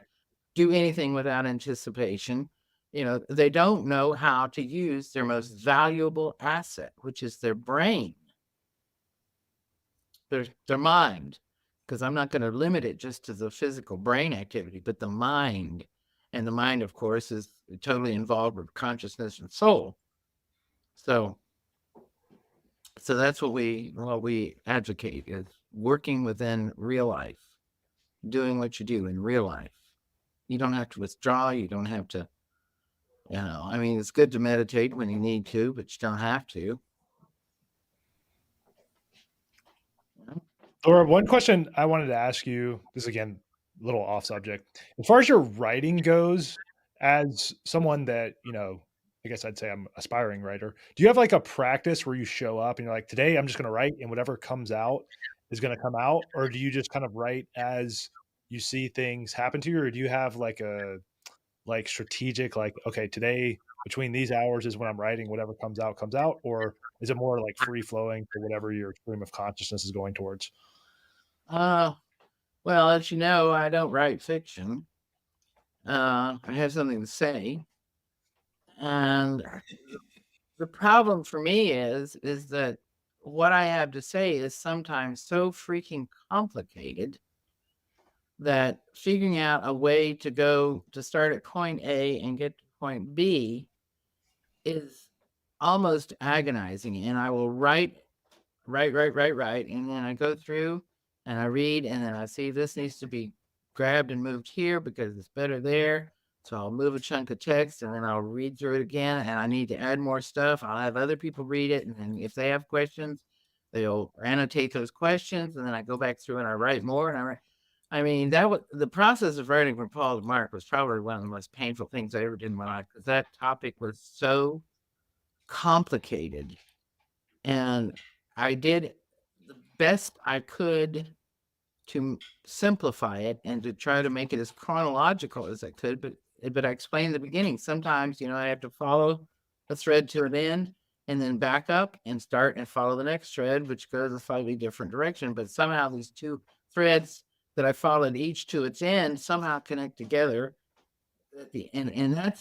do anything without anticipation. They don't know how to use their most valuable asset, which is their brain, their mind. Because I'm not going to limit it just to the physical brain activity, but the mind. And the mind, of course, is totally involved with consciousness and soul. So that's what we advocate, is working within real life, doing what you do in real life. You don't have to withdraw. You don't have to, it's good to meditate when you need to, but you don't have to. Laura, one question I wanted to ask you, this is again a little off subject. As far as your writing goes, as someone that, I guess I'd say I'm aspiring writer, do you have like a practice where you show up and you're like, today I'm just going to write and whatever comes out is going to come out? Or do you just kind of write as you see things happen to you? Or do you have like a strategic, like, okay, today between these hours is when I'm writing, whatever comes out? Or is it more like free flowing to whatever your stream of consciousness is going towards? Well, as you know, I don't write fiction. I have something to say. And the problem for me is that what I have to say is sometimes so freaking complicated that figuring out a way to start at point A and get to point B is almost agonizing. And I will write. And then I go through and I read, and then I see this needs to be grabbed and moved here because it's better there. So I'll move a chunk of text and then I'll read through it again, and I need to add more stuff. I'll have other people read it, and then if they have questions, they'll annotate those questions, and then I go back through and I write more. And that was the process of writing from Paul to Mark was probably one of the most painful things I ever did in my life, because that topic was so complicated. And I did the best I could to simplify it and to try to make it as chronological as I could. But I explained in the beginning, sometimes, I have to follow a thread to an end and then back up and start and follow the next thread, which goes a slightly different direction. But somehow these two threads that I followed, each to its end, somehow connect together at the end. And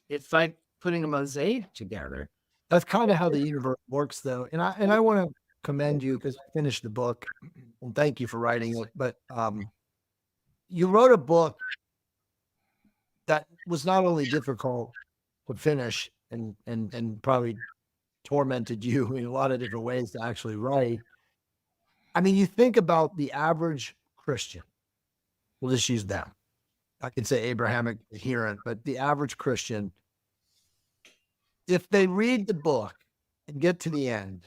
it's like putting a mosaic together. That's kind of how the universe works, though. And I want to commend you, because I finished the book, and thank you for writing it. But you wrote a book that was not only difficult to finish and probably tormented you in a lot of different ways to actually write. I mean, you think about the average Christian. We'll just use them. I could say Abrahamic adherent, but the average Christian, if they read the book and get to the end,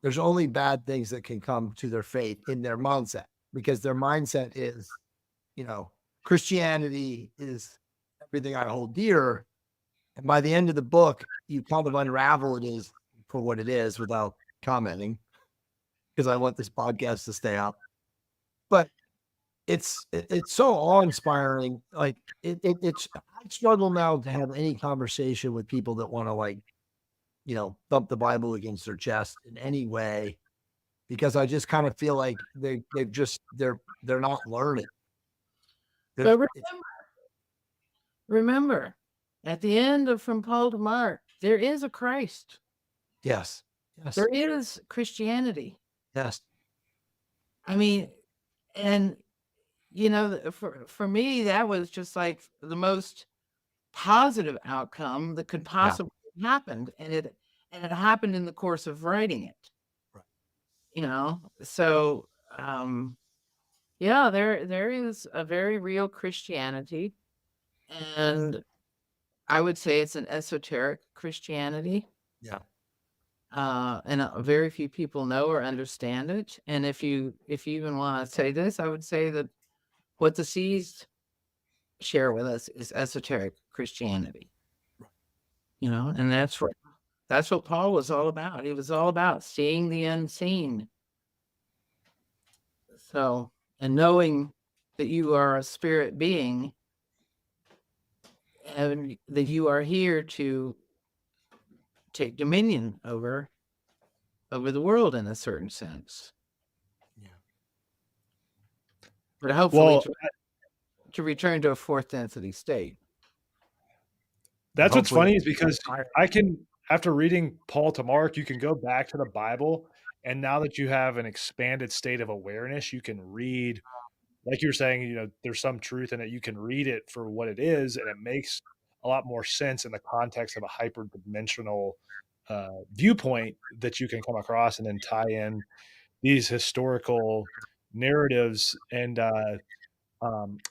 there's only bad things that can come to their faith in their mindset, because their mindset is, Christianity is everything I hold dear. And by the end of the book, you kind of unravel it is for what it is without commenting, because I want this podcast to stay up. But it's so awe-inspiring. Like it's I struggle now to have any conversation with people that want to thump the Bible against their chest in any way, because I just kind of feel like they're not learning. But remember, at the end of From Paul to Mark, there is a Christ. Yes. There is Christianity. Yes. And for me, that was just like the most positive outcome that could possibly happen, and it happened in the course of writing it. Right. So there is a very real Christianity, and I would say it's an esoteric Christianity. Yeah. And very few people know or understand it. And if you even want to say this, I would say that what the C's share with us is esoteric Christianity. And that's what Paul was all about. He was all about seeing the unseen. So, and knowing that you are a spirit being, and that you are here to take dominion over the world in a certain sense. Yeah. but hopefully Well, to return to a fourth density state. that's what's Hopefully funny is because I can, after reading Paul to Mark, you can go back to the Bible, and now that you have an expanded state of awareness, you can read, like you were saying, you know, there's some truth in it. You can read it for what it is, and it makes a lot more sense in the context of a hyperdimensional viewpoint that you can come across, and then tie in these historical narratives. And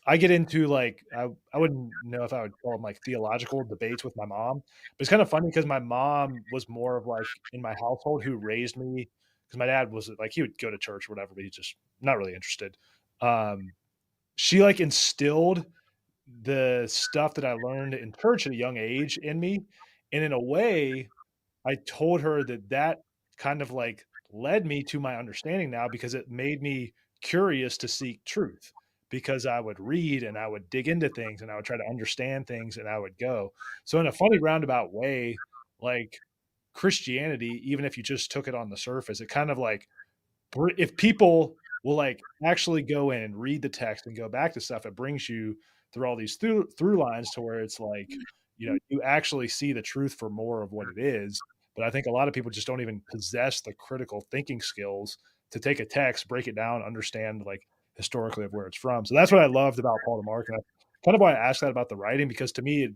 I get into like I wouldn't know if I would call them like theological debates with my mom, but it's kind of funny because my mom was more of like in my household who raised me, because my dad was like he would go to church or whatever, but he's just not really interested. She like instilled the stuff that I learned in church at a young age in me, and in a way, I told her that that kind of like led me to my understanding now, because it made me curious to seek truth, because I would read and I would dig into things and I would try to understand things and I would go. So in a funny roundabout way, like Christianity, even if you just took it on the surface, it kind of like, if people will like actually go in and read the text and go back to stuff, it brings you through all these through lines to where it's like, you know, you actually see the truth for more of what it is. But I think a lot of people just don't even possess the critical thinking skills to take a text, break it down, understand like historically of where it's from. So that's what I loved about Paul DeMarc, and kind of why I asked that about the writing, because to me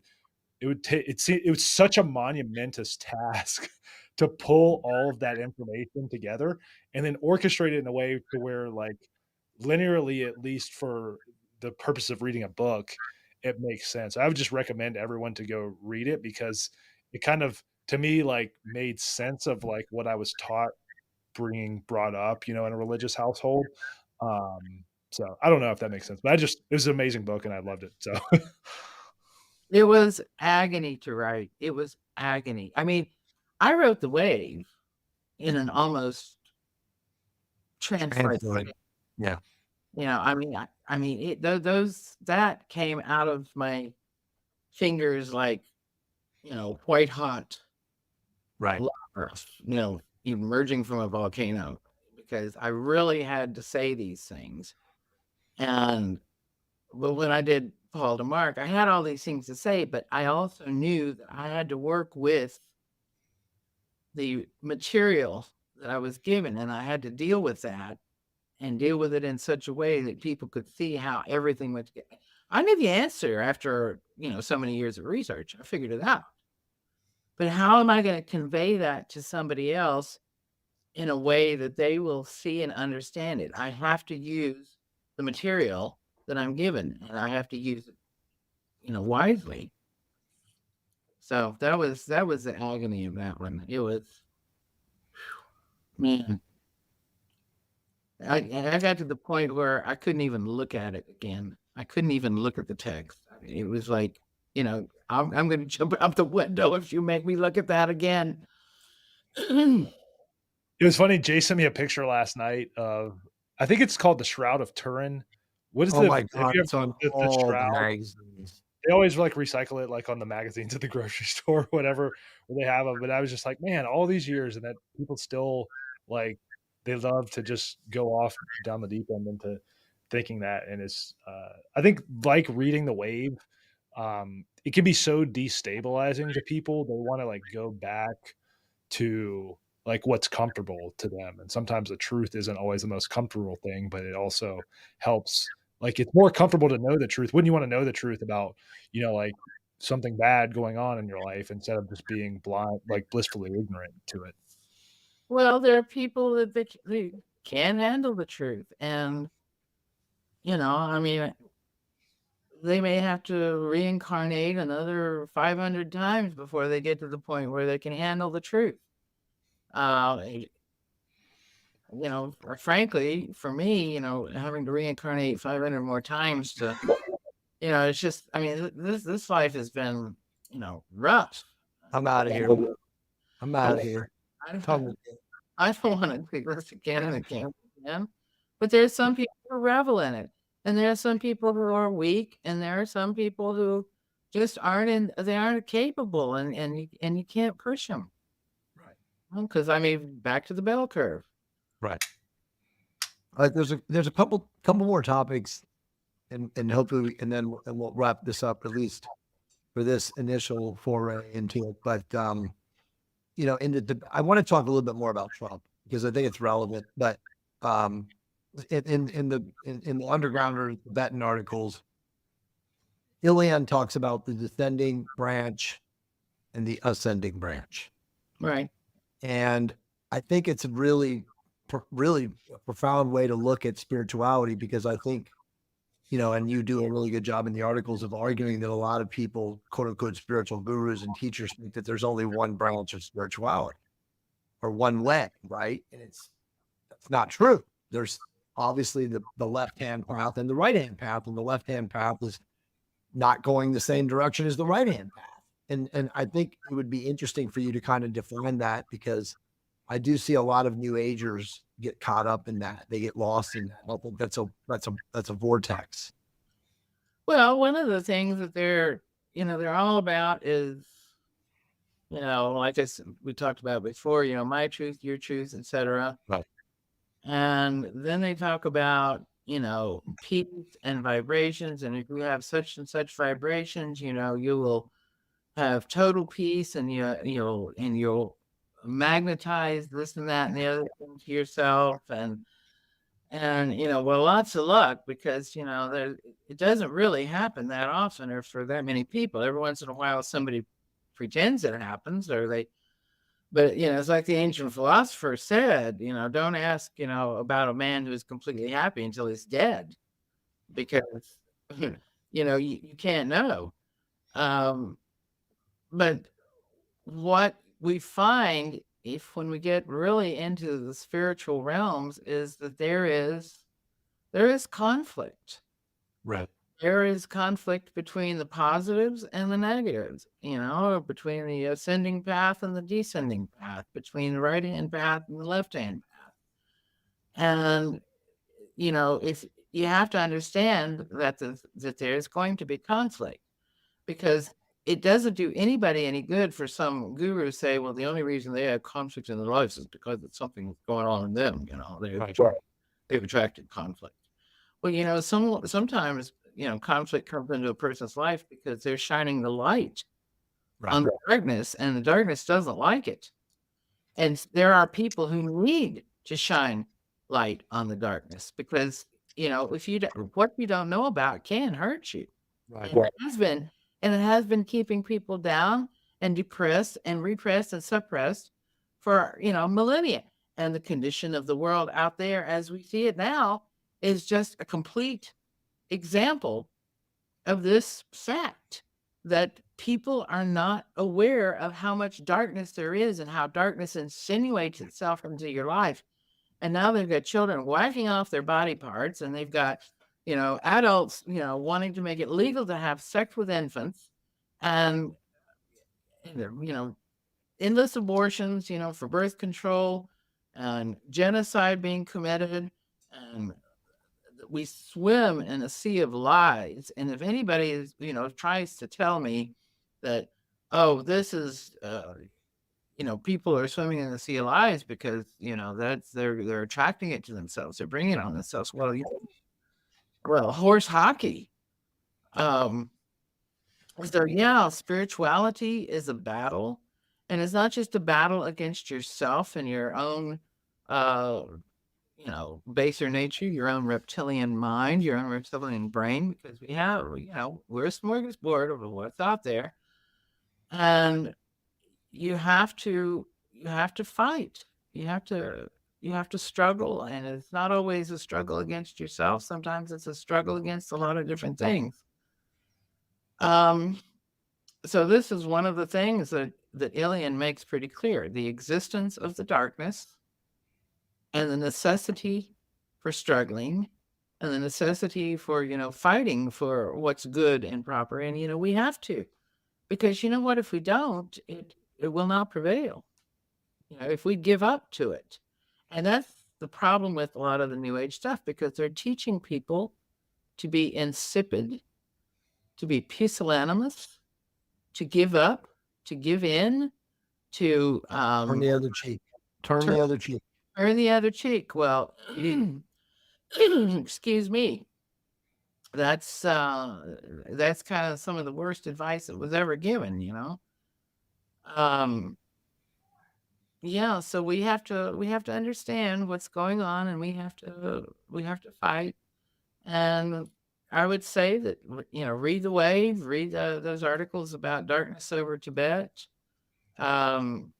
it would take it was such a monumentous task to pull all of that information together and then orchestrate it in a way to where, like, linearly, at least for the purpose of reading a book, it makes sense. I would just recommend everyone to go read it, because it kind of, to me, like, made sense of like what I was taught being brought up, you know, in a religious household. So I don't know if that makes sense, but it was an amazing book and I loved it. So It was agony to write. It was agony. I mean, I wrote The Wave in an almost translate. Yeah. You know, I mean, those that came out of my fingers like, you know, white hot Right. lava, you know, emerging from a volcano, because I really had to say these things. And but when I did Paul DeMarc, I had all these things to say, but I also knew that I had to work with the material that I was given, and I had to deal with that and deal with it in such a way that people could see how everything went together. I knew the answer after, you know, so many years of research. I figured it out. But how am I going to convey that to somebody else in a way that they will see and understand it? I have to use the material that I'm given, and I have to use it, you know, wisely. So that was the agony of that one. It was, man. I got to the point where I couldn't even look at it again. I couldn't even look at the text. I mean, it was like, you know, I'm going to jump out the window if you make me look at that again. it was funny. Jay sent me a picture last night of, I think it's called the Shroud of Turin. What is Oh my have God, you it's on ever the all the shroud? magazines. They always like recycle it like on the magazines at the grocery store or whatever where they have them. But I was just like, man, all these years, and that people still like, they love to just go off down the deep end into thinking that. And it's I think like reading The Wave, it can be so destabilizing to people. They want to like go back to like what's comfortable to them, and sometimes the truth isn't always the most comfortable thing, but it also helps. Like, it's more comfortable to know the truth. Wouldn't you want to know the truth about, you know, like something bad going on in your life, instead of just being blind, like blissfully ignorant to it? Well, there are people that they can't handle the truth. And, you know, I mean, they may have to reincarnate another 500 times before they get to the point where they can handle the truth. You know, frankly, for me, you know, having to reincarnate 500 more times to, you know, it's just, I mean, this life has been, you know, rough. I'm out of here. I'm out of here. I don't want to do this again and again and again. But there's some people who revel in it. And there are some people who are weak, and there are some people who just they aren't capable, and you can't push them. Right. Because I mean, back to the bell curve. Right. There's a couple more topics, and hopefully, and then we'll wrap this up, at least for this initial foray into it. But I want to talk a little bit more about Trump because I think it's relevant. But in the underground or Tibetan articles, Ilian talks about the descending branch and the ascending branch. Right. And I think it's a really profound way to look at spirituality, because I think, and you do a really good job in the articles of arguing that a lot of people, quote unquote, spiritual gurus and teachers, think that there's only one branch of spirituality or one way, right? And that's not true. There's obviously the left-hand path and the right-hand path, and the left-hand path is not going the same direction as the right-hand path. And I think it would be interesting for you to kind of define that, because I do see a lot of New Agers get caught up in that. They get lost in that. I think that's a vortex. Well, one of the things that they're all about is, like we talked about before, my truth, your truth, etc. Right. And then they talk about, peace and vibrations. And if you have such and such vibrations, you will have total peace, and you'll magnetize this and that and the other thing to yourself. And well, lots of luck, because, it doesn't really happen that often or for that many people. Every once in a while, somebody pretends it happens, but it's like the ancient philosopher said, don't ask, about a man who is completely happy until he's dead, because, you can't know. But what we find, when we get really into the spiritual realms, is that there is conflict. Right. There is conflict between the positives and the negatives, between the ascending path and the descending path, between the right-hand path and the left-hand path. And, if you have to understand that there's going to be conflict, because it doesn't do anybody any good for some guru to say, well, the only reason they have conflict in their lives is because it's something going on in them. They've attracted conflict. Well, sometimes, conflict comes into a person's life because they're shining the light on the darkness, and the darkness doesn't like it. And there are people who need to shine light on the darkness, because, what you don't know about can hurt you. Right. And it has been keeping people down and depressed and repressed and suppressed for, millennia. And the condition of the world out there as we see it now is just a complete example of this fact, that people are not aware of how much darkness there is and how darkness insinuates itself into your life. And now they've got children whacking off their body parts, and they've got, adults, wanting to make it legal to have sex with infants, and endless abortions, for birth control, and genocide being committed. And we swim in a sea of lies. And if anybody is, tries to tell me that, oh, this is, people are swimming in the sea of lies because, they're attracting it to themselves. They're bringing it on themselves. Well, horse hockey. So yeah, spirituality is a battle, and it's not just a battle against yourself and your own, baser nature, your own reptilian mind, your own reptilian brain, because we have, we're a smorgasbord of what's out there, and you have to fight. You have to struggle, and it's not always a struggle against yourself. Sometimes it's a struggle against a lot of different things. So this is one of the things that Ilian makes pretty clear: the existence of the darkness, and the necessity for struggling, and the necessity for, fighting for what's good and proper. And, we have to, because what, if we don't, it will not prevail. If we give up to it. And that's the problem with a lot of the New Age stuff, because they're teaching people to be insipid, to be pusillanimous, to give up, to give in, to turn the other cheek. Turn the other cheek. Turn the other cheek. Well, excuse me, that's kind of some of the worst advice that was ever given, you know. Yeah, so we have to understand what's going on, and we have to fight. And I would say that, read the Wave, read those articles about darkness over Tibet. Um,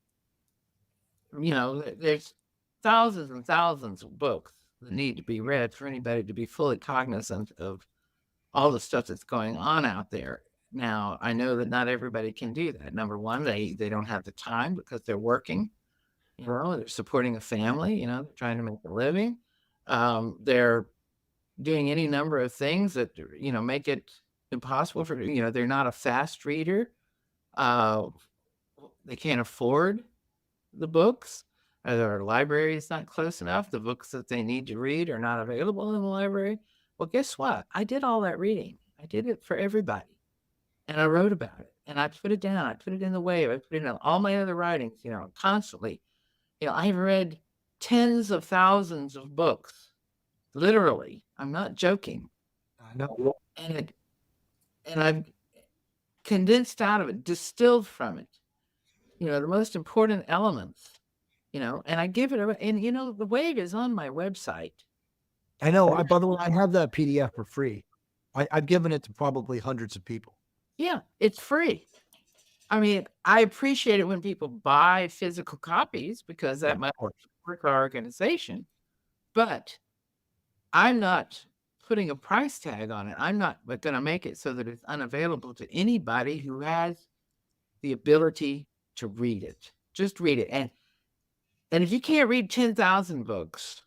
there's thousands and thousands of books that need to be read for anybody to be fully cognizant of all the stuff that's going on out there. Now, I know that not everybody can do that. Number one, they don't have the time because they're working. They're supporting a family. They're trying to make a living. They're doing any number of things that make it impossible for they're not a fast reader. They can't afford the books. Their library is not close enough. The books that they need to read are not available in the library. Well, guess what? I did all that reading. I did it for everybody, and I wrote about it, and I put it down. I put it in the Wave. I put it in all my other writings. Constantly. I've read tens of thousands of books. Literally, I'm not joking. I know. And I've condensed out of it, distilled from it, the most important elements, and I give it away. And, the Wave is on my website. I know. By the way, I have that PDF for free. I've given it to probably hundreds of people. Yeah, it's free. I mean, I appreciate it when people buy physical copies because that might work our organization. But I'm not putting a price tag on it. I'm not going to make it so that it's unavailable to anybody who has the ability to read it. Just read it. And if you can't read 10,000 books,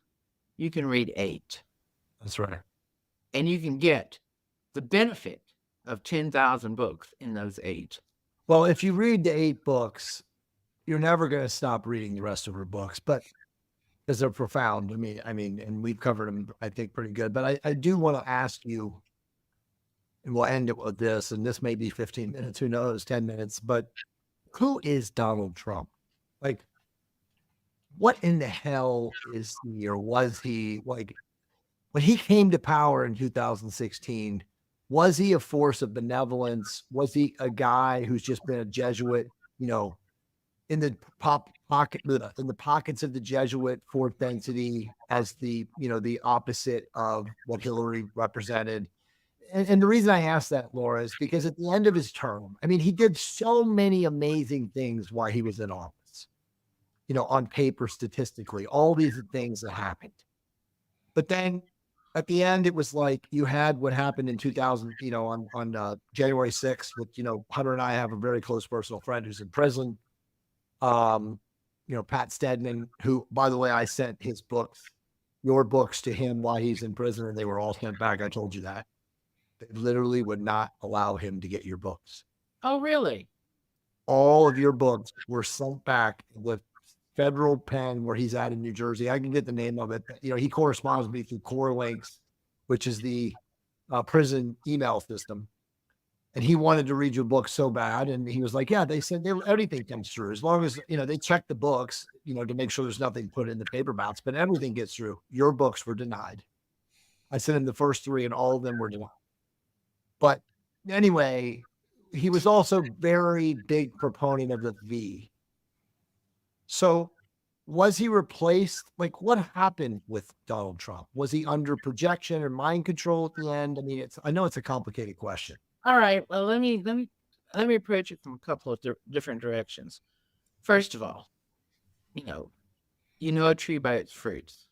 you can read 8. That's right. And you can get the benefit of 10,000 books in those 8. Well, if you read the 8 books, you're never going to stop reading the rest of her books, but because they're profound. I mean, and we've covered them, I think, pretty good. But I do want to ask you, and we'll end it with this, and this may be 15 minutes, who knows, 10 minutes, but who is Donald Trump? Like, what in the hell is he, or was he, like, when he came to power in 2016, was he a force of benevolence? Was he a guy who's just been a Jesuit, in the in the pockets of the Jesuit fourth density as the opposite of what Hillary represented? And the reason I ask that, Laura, is because at the end of his term, I mean, he did so many amazing things while he was in office, on paper, statistically, all these things that happened. But then at the end, it was like you had what happened in 2000, on January 6th with, Hunter and I have a very close personal friend who's in prison. Pat Stedman, who, by the way, I sent your books to him while he's in prison, and they were all sent back. I told you that. They literally would not allow him to get your books. Oh, really? All of your books were sent back with federal pen where he's at in New Jersey. I can get the name of it. He corresponds with me through Core Links, which is the prison email system. And he wanted to read your book so bad. And he was like, yeah, they said everything comes through. As long as, they check the books, to make sure there's nothing put in the paperbacks, but everything gets through. Your books were denied. I sent him the first 3 and all of them were denied. But anyway, he was also very big proponent of the V. So was he replaced? Like, what happened with Donald Trump? Was he under projection or mind control at the end? I mean, I know it's a complicated question. All right. Well, let me approach it from a couple of different directions. First of all, you know a tree by its fruits.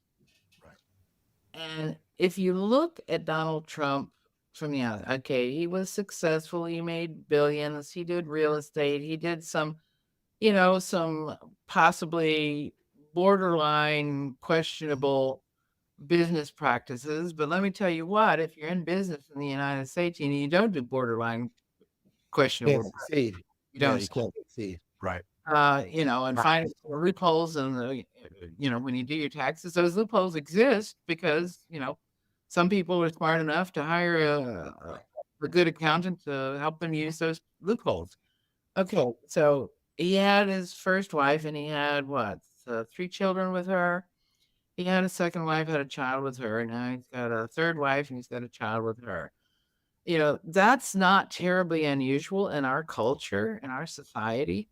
Right. And if you look at Donald Trump from the outside, okay, he was successful. He made billions. He did real estate. He did some possibly borderline questionable business practices. But let me tell you what, if you're in business in the United States and you don't do borderline questionable, you can't succeed. Right. And find loopholes and when you do your taxes, those loopholes exist because, some people are smart enough to hire a good accountant to help them use those loopholes. Okay. So he had his first wife and he had 3 children with her. He had a second wife, had a child with her, and now he's got a third wife and he's got a child with her. That's not terribly unusual in our culture, in our society.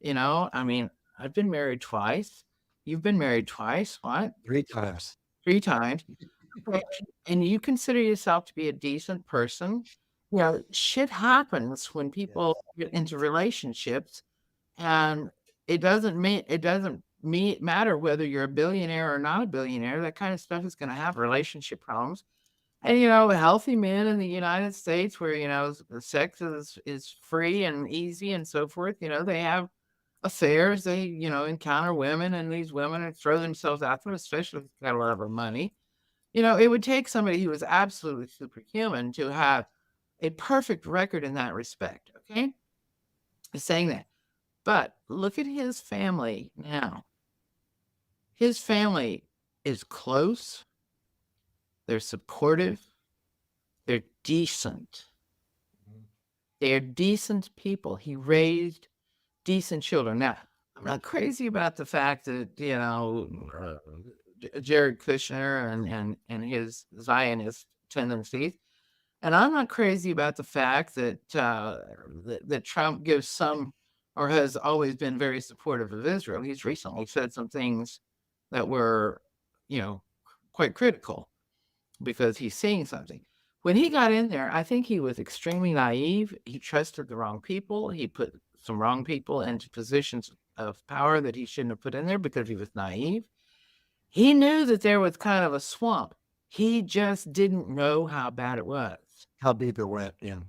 I mean, I've been married twice. You've been married twice. What? 3 times. 3 times. Okay, and you consider yourself to be a decent person. Shit happens when people get into relationships, and it doesn't matter whether you're a billionaire or not a billionaire. That kind of stuff is going to have relationship problems. And healthy men in the United States, where sex is free and easy and so forth. They have affairs. They encounter women, and these women throw themselves out there, especially if they've got a lot of money. It would take somebody who was absolutely superhuman to have a perfect record in that respect. Okay, saying that. But look at his family now. His family is close. They're supportive. They're decent. They're decent people. He raised decent children. Now, I'm not crazy about the fact that, Jared Kushner and his Zionist tendencies. And I'm not crazy about the fact that that Trump gives some, or has always been very supportive of Israel. He's recently said some things that were, quite critical because he's seeing something. When he got in there, I think he was extremely naive. He trusted the wrong people. He put some wrong people into positions of power that he shouldn't have put in there because he was naive. He knew that there was kind of a swamp. He just didn't know how bad it was. How deep it went. Yeah.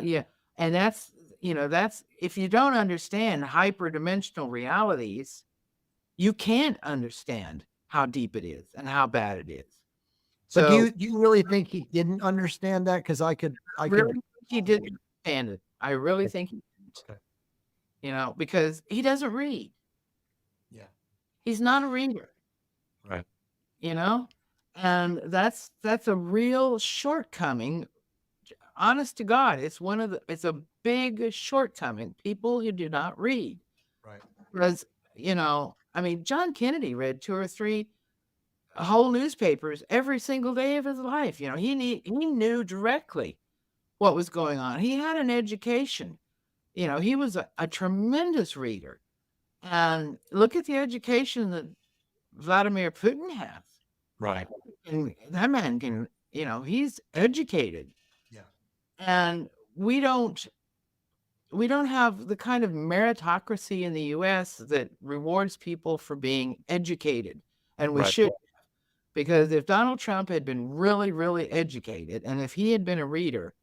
Yeah. And that's if you don't understand hyperdimensional realities, you can't understand how deep it is and how bad it is. So So do you really think he didn't understand that? Because I really think he didn't understand it. I really think he didn't. Okay. Because he doesn't read. Yeah. He's not a reader. Right. And that's a real shortcoming. Honest to God, it's a big shortcoming. People who do not read. Right. Because, John Kennedy read 2 or 3 whole newspapers every single day of his life. He knew directly what was going on. He had an education. He was a tremendous reader. And look at the education that Vladimir Putin has. Right. And that man can, he's educated. Yeah. And we don't have the kind of meritocracy in the US that rewards people for being educated. And we should, because if Donald Trump had been really, really educated, and if he had been a reader,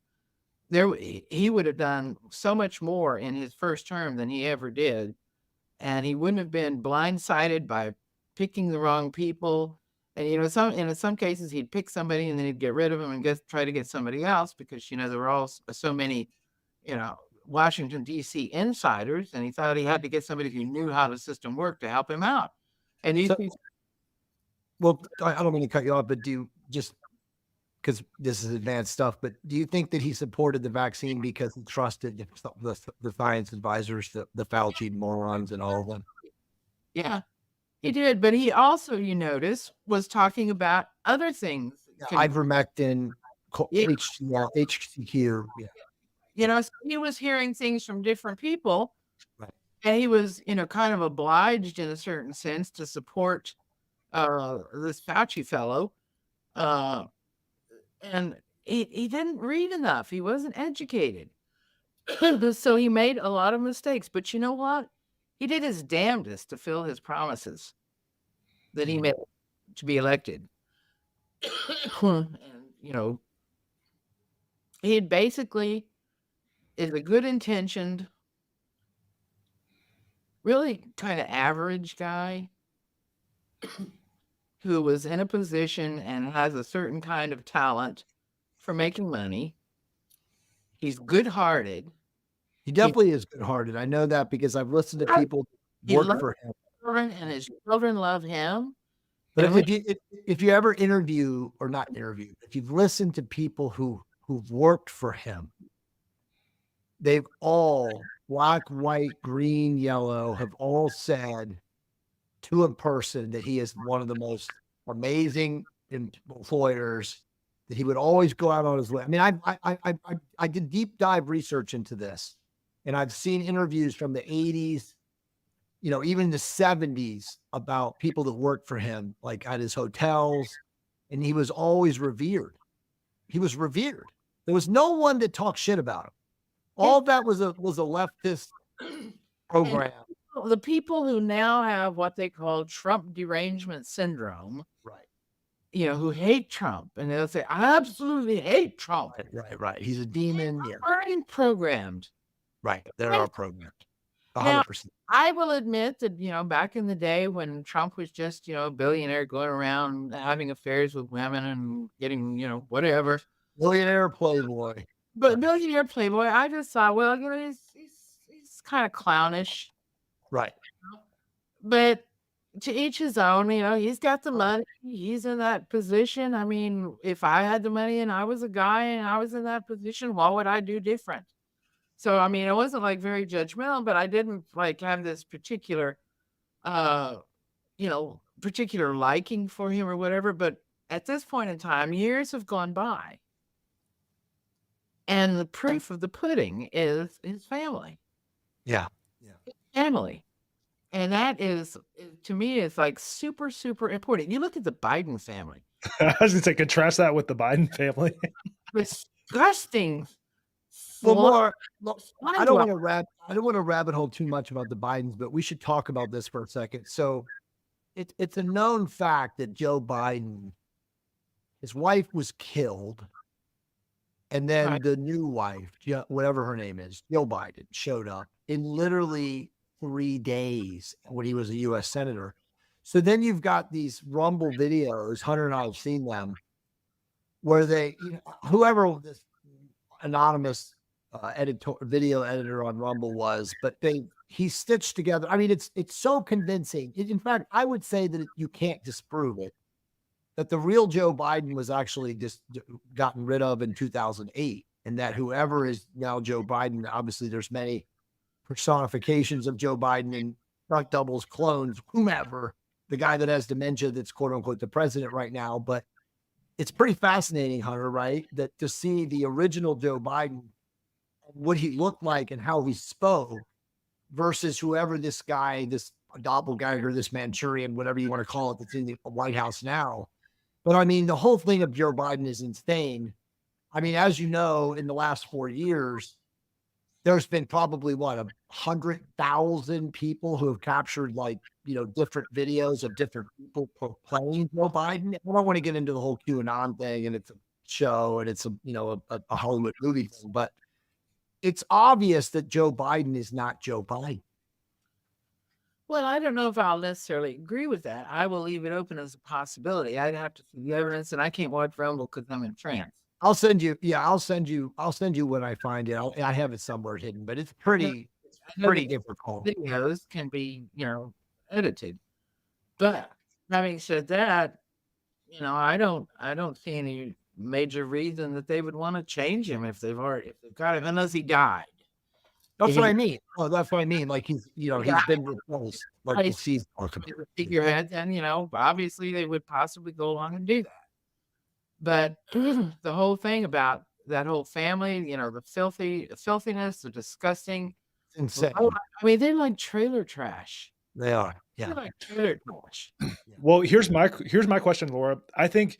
he would have done so much more in his first term than he ever did. And he wouldn't have been blindsided by picking the wrong people. And, in some cases, he'd pick somebody and then he'd get rid of them and try to get somebody else because, there were all so many, Washington, D.C. insiders. And he thought he had to get somebody who knew how the system worked to help him out. And well, I don't mean to cut you off, but just because this is advanced stuff, but do you think that he supported the vaccine because he trusted the science advisors, the Fauci morons and all of them? Yeah, he did. But he also, you notice, was talking about other things. Ivermectin, HCl, HCQ. Yeah. So he was hearing things from different people. Right. And he was, kind of obliged in a certain sense to support this Fauci fellow. And he didn't read enough. He wasn't educated. So he made a lot of mistakes. But you know what? He did his damnedest to fill his promises that he made to be elected. And, he basically is a good-intentioned, really kind of average guy who was in a position and has a certain kind of talent for making money. He's good-hearted. He definitely is good-hearted. I know that because I've listened to people work for him. And his children love him. But if you ever interview, or not interview, if you've listened to people who've worked for him, they've all, black, white, green, yellow, have all said to a person that he is one of the most amazing employers, that he would always go out on his way. I mean, I did deep dive research into this, and I've seen interviews from the 80s, even the 70s about people that worked for him, like at his hotels, and he was always revered. He was revered. There was no one that talked shit about him. All that was a leftist program. And the people who now have what they call Trump derangement syndrome, Right. Who hate Trump, and they'll say, I absolutely hate Trump. Right. He's a demon. They're already programmed. Right. They're all programmed. 100%. Now, I will admit that, back in the day when Trump was just, a billionaire going around having affairs with women and getting, whatever. Billionaire playboy. But billionaire playboy, I just thought, well, he's kind of clownish. Right. But to each his own, he's got the money. He's in that position. I mean, if I had the money and I was a guy and I was in that position, what would I do different? So, I mean, it wasn't like very judgmental, but I didn't like have this particular, particular liking for him or whatever. But at this point in time, years have gone by. And the proof of the pudding is his family. Yeah. His family. And that is, to me, it's like super, super important. You look at the Biden family. I was going to say, contrast that with the Biden family. Disgusting. Well, I don't want to rabbit hole too much about the Bidens, but we should talk about this for a second. So it's a known fact that Joe Biden, his wife was killed, and then the new wife, whatever her name is, Joe Biden, showed up in literally 3 days when he was a U.S. senator. So then you've got these Rumble videos, Hunter and I have seen them, where whoever this anonymous video editor on Rumble was, but he stitched together. I mean, it's so convincing. In fact, I would say that you can't disprove it, that the real Joe Biden was actually just gotten rid of in 2008, and that whoever is now Joe Biden, obviously there's many personifications of Joe Biden and stunt doubles, clones, whomever, the guy that has dementia that's quote unquote the president right now. But it's pretty fascinating, Hunter, right? That to see the original Joe Biden, what he looked like and how he spoke versus whoever this guy, this doppelganger, this Manchurian, whatever you want to call it, that's in the White House now. But I mean, the whole thing of Joe Biden is insane. I mean, as you know, in the last 4 years, there's been probably 100,000 people who have captured different videos of different people playing Joe Biden. I don't want to get into the whole QAnon thing, and it's a show and it's a Hollywood movie thing, but it's obvious that Joe Biden is not Joe Biden. Well, I don't know if I'll necessarily agree with that. I will leave it open as a possibility. I'd have to see the evidence, and I can't watch Rumble because I'm in France. I'll send you when I find it. I have it somewhere hidden, but it's pretty difficult. Videos can be, edited. But having said that, I don't see any major reason that they would want to change him if they've got him, unless he died. That's what I mean. Oh, that's what I mean. Like he's been replaced. Like the season. Figurehead, and obviously they would possibly go along and do that. But the whole thing about that whole family, the filthiness, the disgusting, it's insane. I mean, they're like trailer trash. They are. Yeah. They're like trailer trash. Well, here's my question, Laura. I think,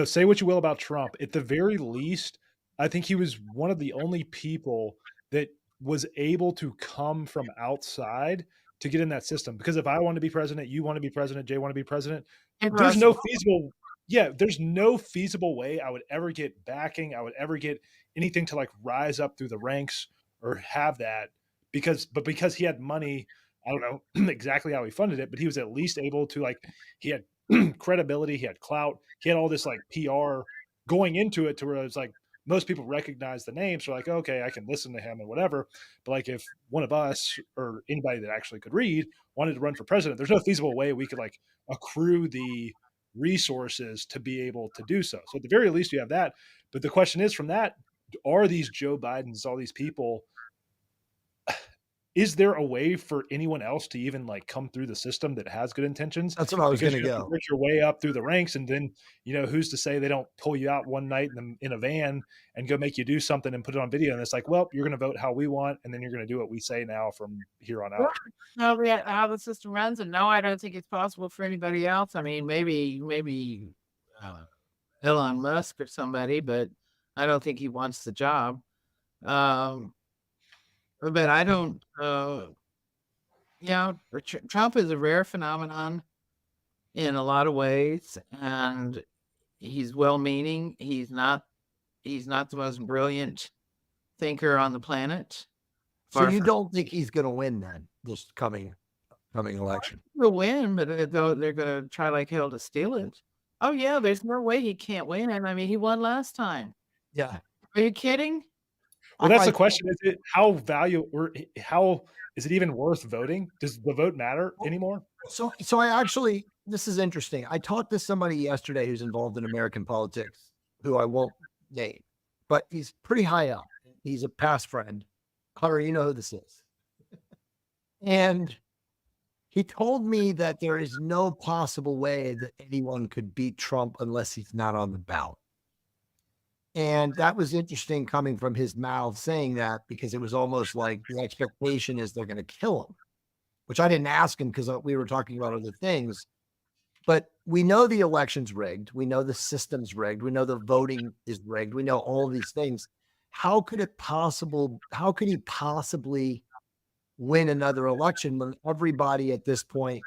say what you will about Trump. At the very least, I think he was one of the only people that was able to come from outside to get in that system. Because if I want to be president, you want to be president, Jay want to be president, there's no feasible way I would ever get backing. I would ever get anything to rise up through the ranks or have that because he had money. I don't know exactly how he funded it, but he was at least able to he had credibility, he had clout, he had all this PR going into it to where it's most people recognize the name. So okay, I can listen to him and whatever. But if one of us or anybody that actually could read wanted to run for president, there's no feasible way we could accrue the resources to be able to do so. So at the very least you have that. But the question is, from that, are these Joe Bidens, all these people, is there a way for anyone else to even like come through the system that has good intentions? That's what I was Because going to you have to go. work your way up through the ranks, and then who's to say they don't pull you out one night in a van and go make you do something and put it on video, and it's like, well, you're going to vote how we want, and then you're going to do what we say now from here on Well, out. how the system runs, and no, I don't think it's possible for anybody else. I mean, maybe Elon Musk or somebody, but I don't think he wants the job. But I don't. Trump is a rare phenomenon in a lot of ways, and he's well-meaning. He's not the most brilliant thinker on the planet. So you don't think he's going to win then this coming election? He'll win, but they're going to try like hell to steal it. Oh yeah, there's no way he can't win. And I mean, he won last time. Yeah. Are you kidding? Well, that's the question. Is it how is it even worth voting? Does the vote matter anymore? So I actually, this is interesting. I talked to somebody yesterday who's involved in American politics, who I won't name, but he's pretty high up. He's a past friend. Hunter, you know who this is. And he told me that there is no possible way that anyone could beat Trump unless he's not on the ballot. And that was interesting coming from his mouth saying that, because it was almost like the expectation is they're going to kill him, which I didn't ask him because we were talking about other things. But we know the election's rigged. We know the system's rigged. We know the voting is rigged. We know all of these things. How could he possibly win another election when everybody at this point,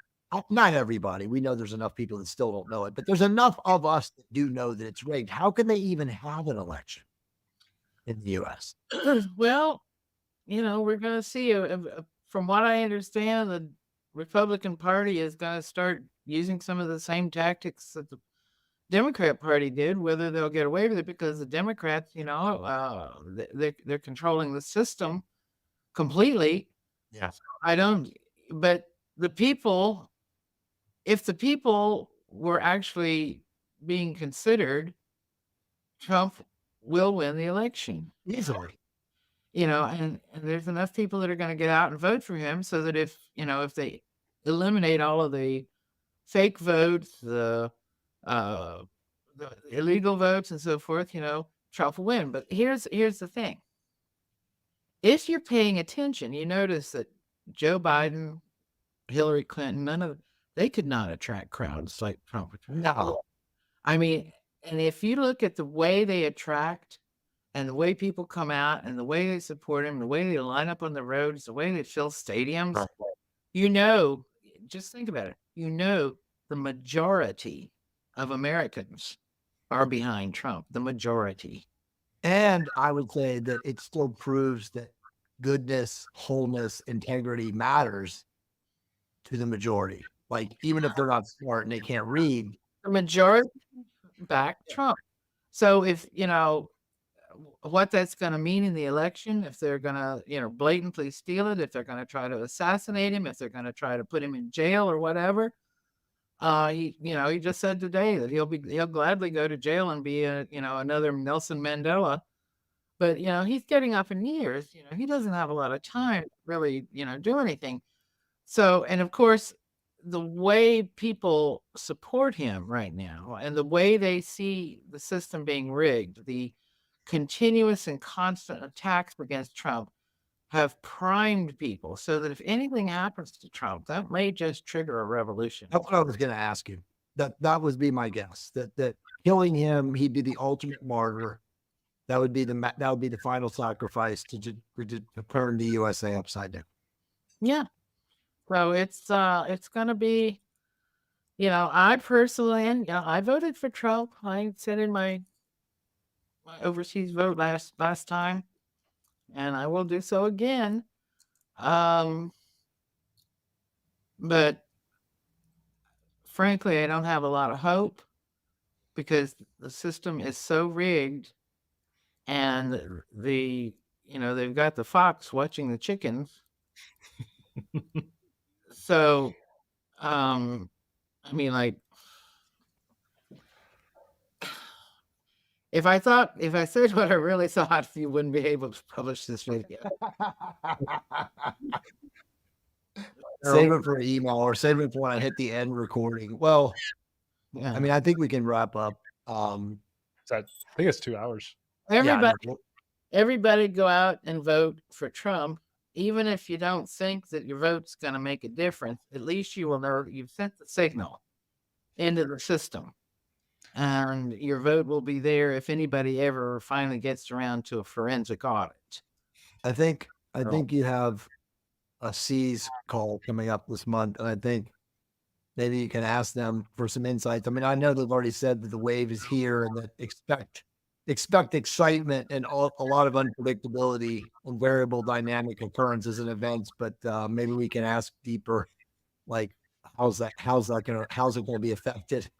not everybody, we know there's enough people that still don't know it, but there's enough of us that do know that it's rigged. How can they even have an election in the US? Well, we're going to see. From what I understand, the Republican Party is going to start using some of the same tactics that the Democrat Party did. Whether they'll get away with it, because the Democrats, they're controlling the system completely. Yes. But the people, if the people were actually being considered, Trump will win the election Easily. And there's enough people that are going to get out and vote for him, so that if they eliminate all of the fake votes, the illegal votes and so forth, Trump will win. But here's the thing. If you're paying attention, you notice that Joe Biden, Hillary Clinton, they could not attract crowds like Trump attracts. No. I mean, and if you look at the way they attract, and the way people come out, and the way they support him, the way they line up on the roads, the way they fill stadiums, just think about it. The majority of Americans are behind Trump, the majority. And I would say that it still proves that goodness, wholeness, integrity matters to the majority. Like, even if they're not smart and they can't read, the majority back Trump. So if, what that's going to mean in the election, if they're going to, blatantly steal it, if they're going to try to assassinate him, if they're going to try to put him in jail or whatever, he just said today that he'll gladly go to jail and be another Nelson Mandela. But, he's getting up in years, he doesn't have a lot of time to really, do anything. So, and of course, the way people support him right now, and the way they see the system being rigged, the continuous and constant attacks against Trump have primed people, so that if anything happens to Trump, that may just trigger a revolution. That's what I was going to ask you. That would be my guess. That killing him, he'd be the ultimate martyr. That would be the final sacrifice to turn the USA upside down. Yeah. So it's going to be, I personally, I voted for Trump. I said in my overseas vote last time, and I will do so again. But frankly, I don't have a lot of hope, because the system is so rigged, and they've got the fox watching the chickens. So, I mean, like, If I said what I really thought, you wouldn't be able to publish this video. Save it for email or save it for when I hit the end recording. Well, Yeah. I mean, I think we can wrap up. I think it's 2 hours. Everybody go out and vote for Trump. Even if you don't think that your vote's going to make a difference, at least you will know you've sent the signal into the system. And your vote will be there if anybody ever finally gets around to a forensic audit. I think you have a C's call coming up this month, and I think maybe you can ask them for some insights. I mean, I know they've already said that the wave is here and that expect excitement and a lot of unpredictability and variable dynamic occurrences and events, but maybe we can ask deeper, like how's it gonna be affected?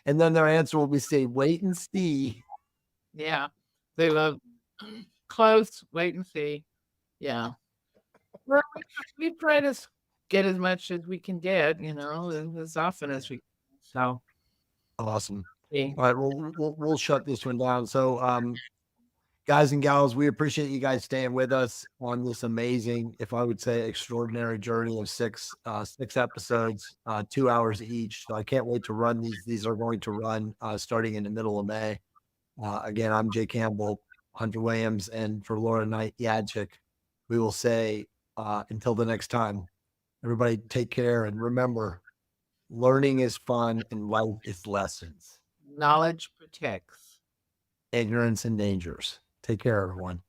And then their answer will be say, wait and see. Yeah. They love close, wait and see. Yeah. We try to get as much as we can get, as often as we can. So Awesome. yeah. All right, we'll shut this one down. So, guys and gals, we appreciate you guys staying with us on this amazing, if I would say, extraordinary journey of six episodes, 2 hours each. So I can't wait to run these. These are going to run starting in the middle of May. Again, I'm Jay Campbell, Hunter Williams, and for Laura Knight-Jadczyk, we will say until the next time, everybody take care and remember, learning is fun and life is lessons. Knowledge protects. Ignorance endangers. Take care, everyone.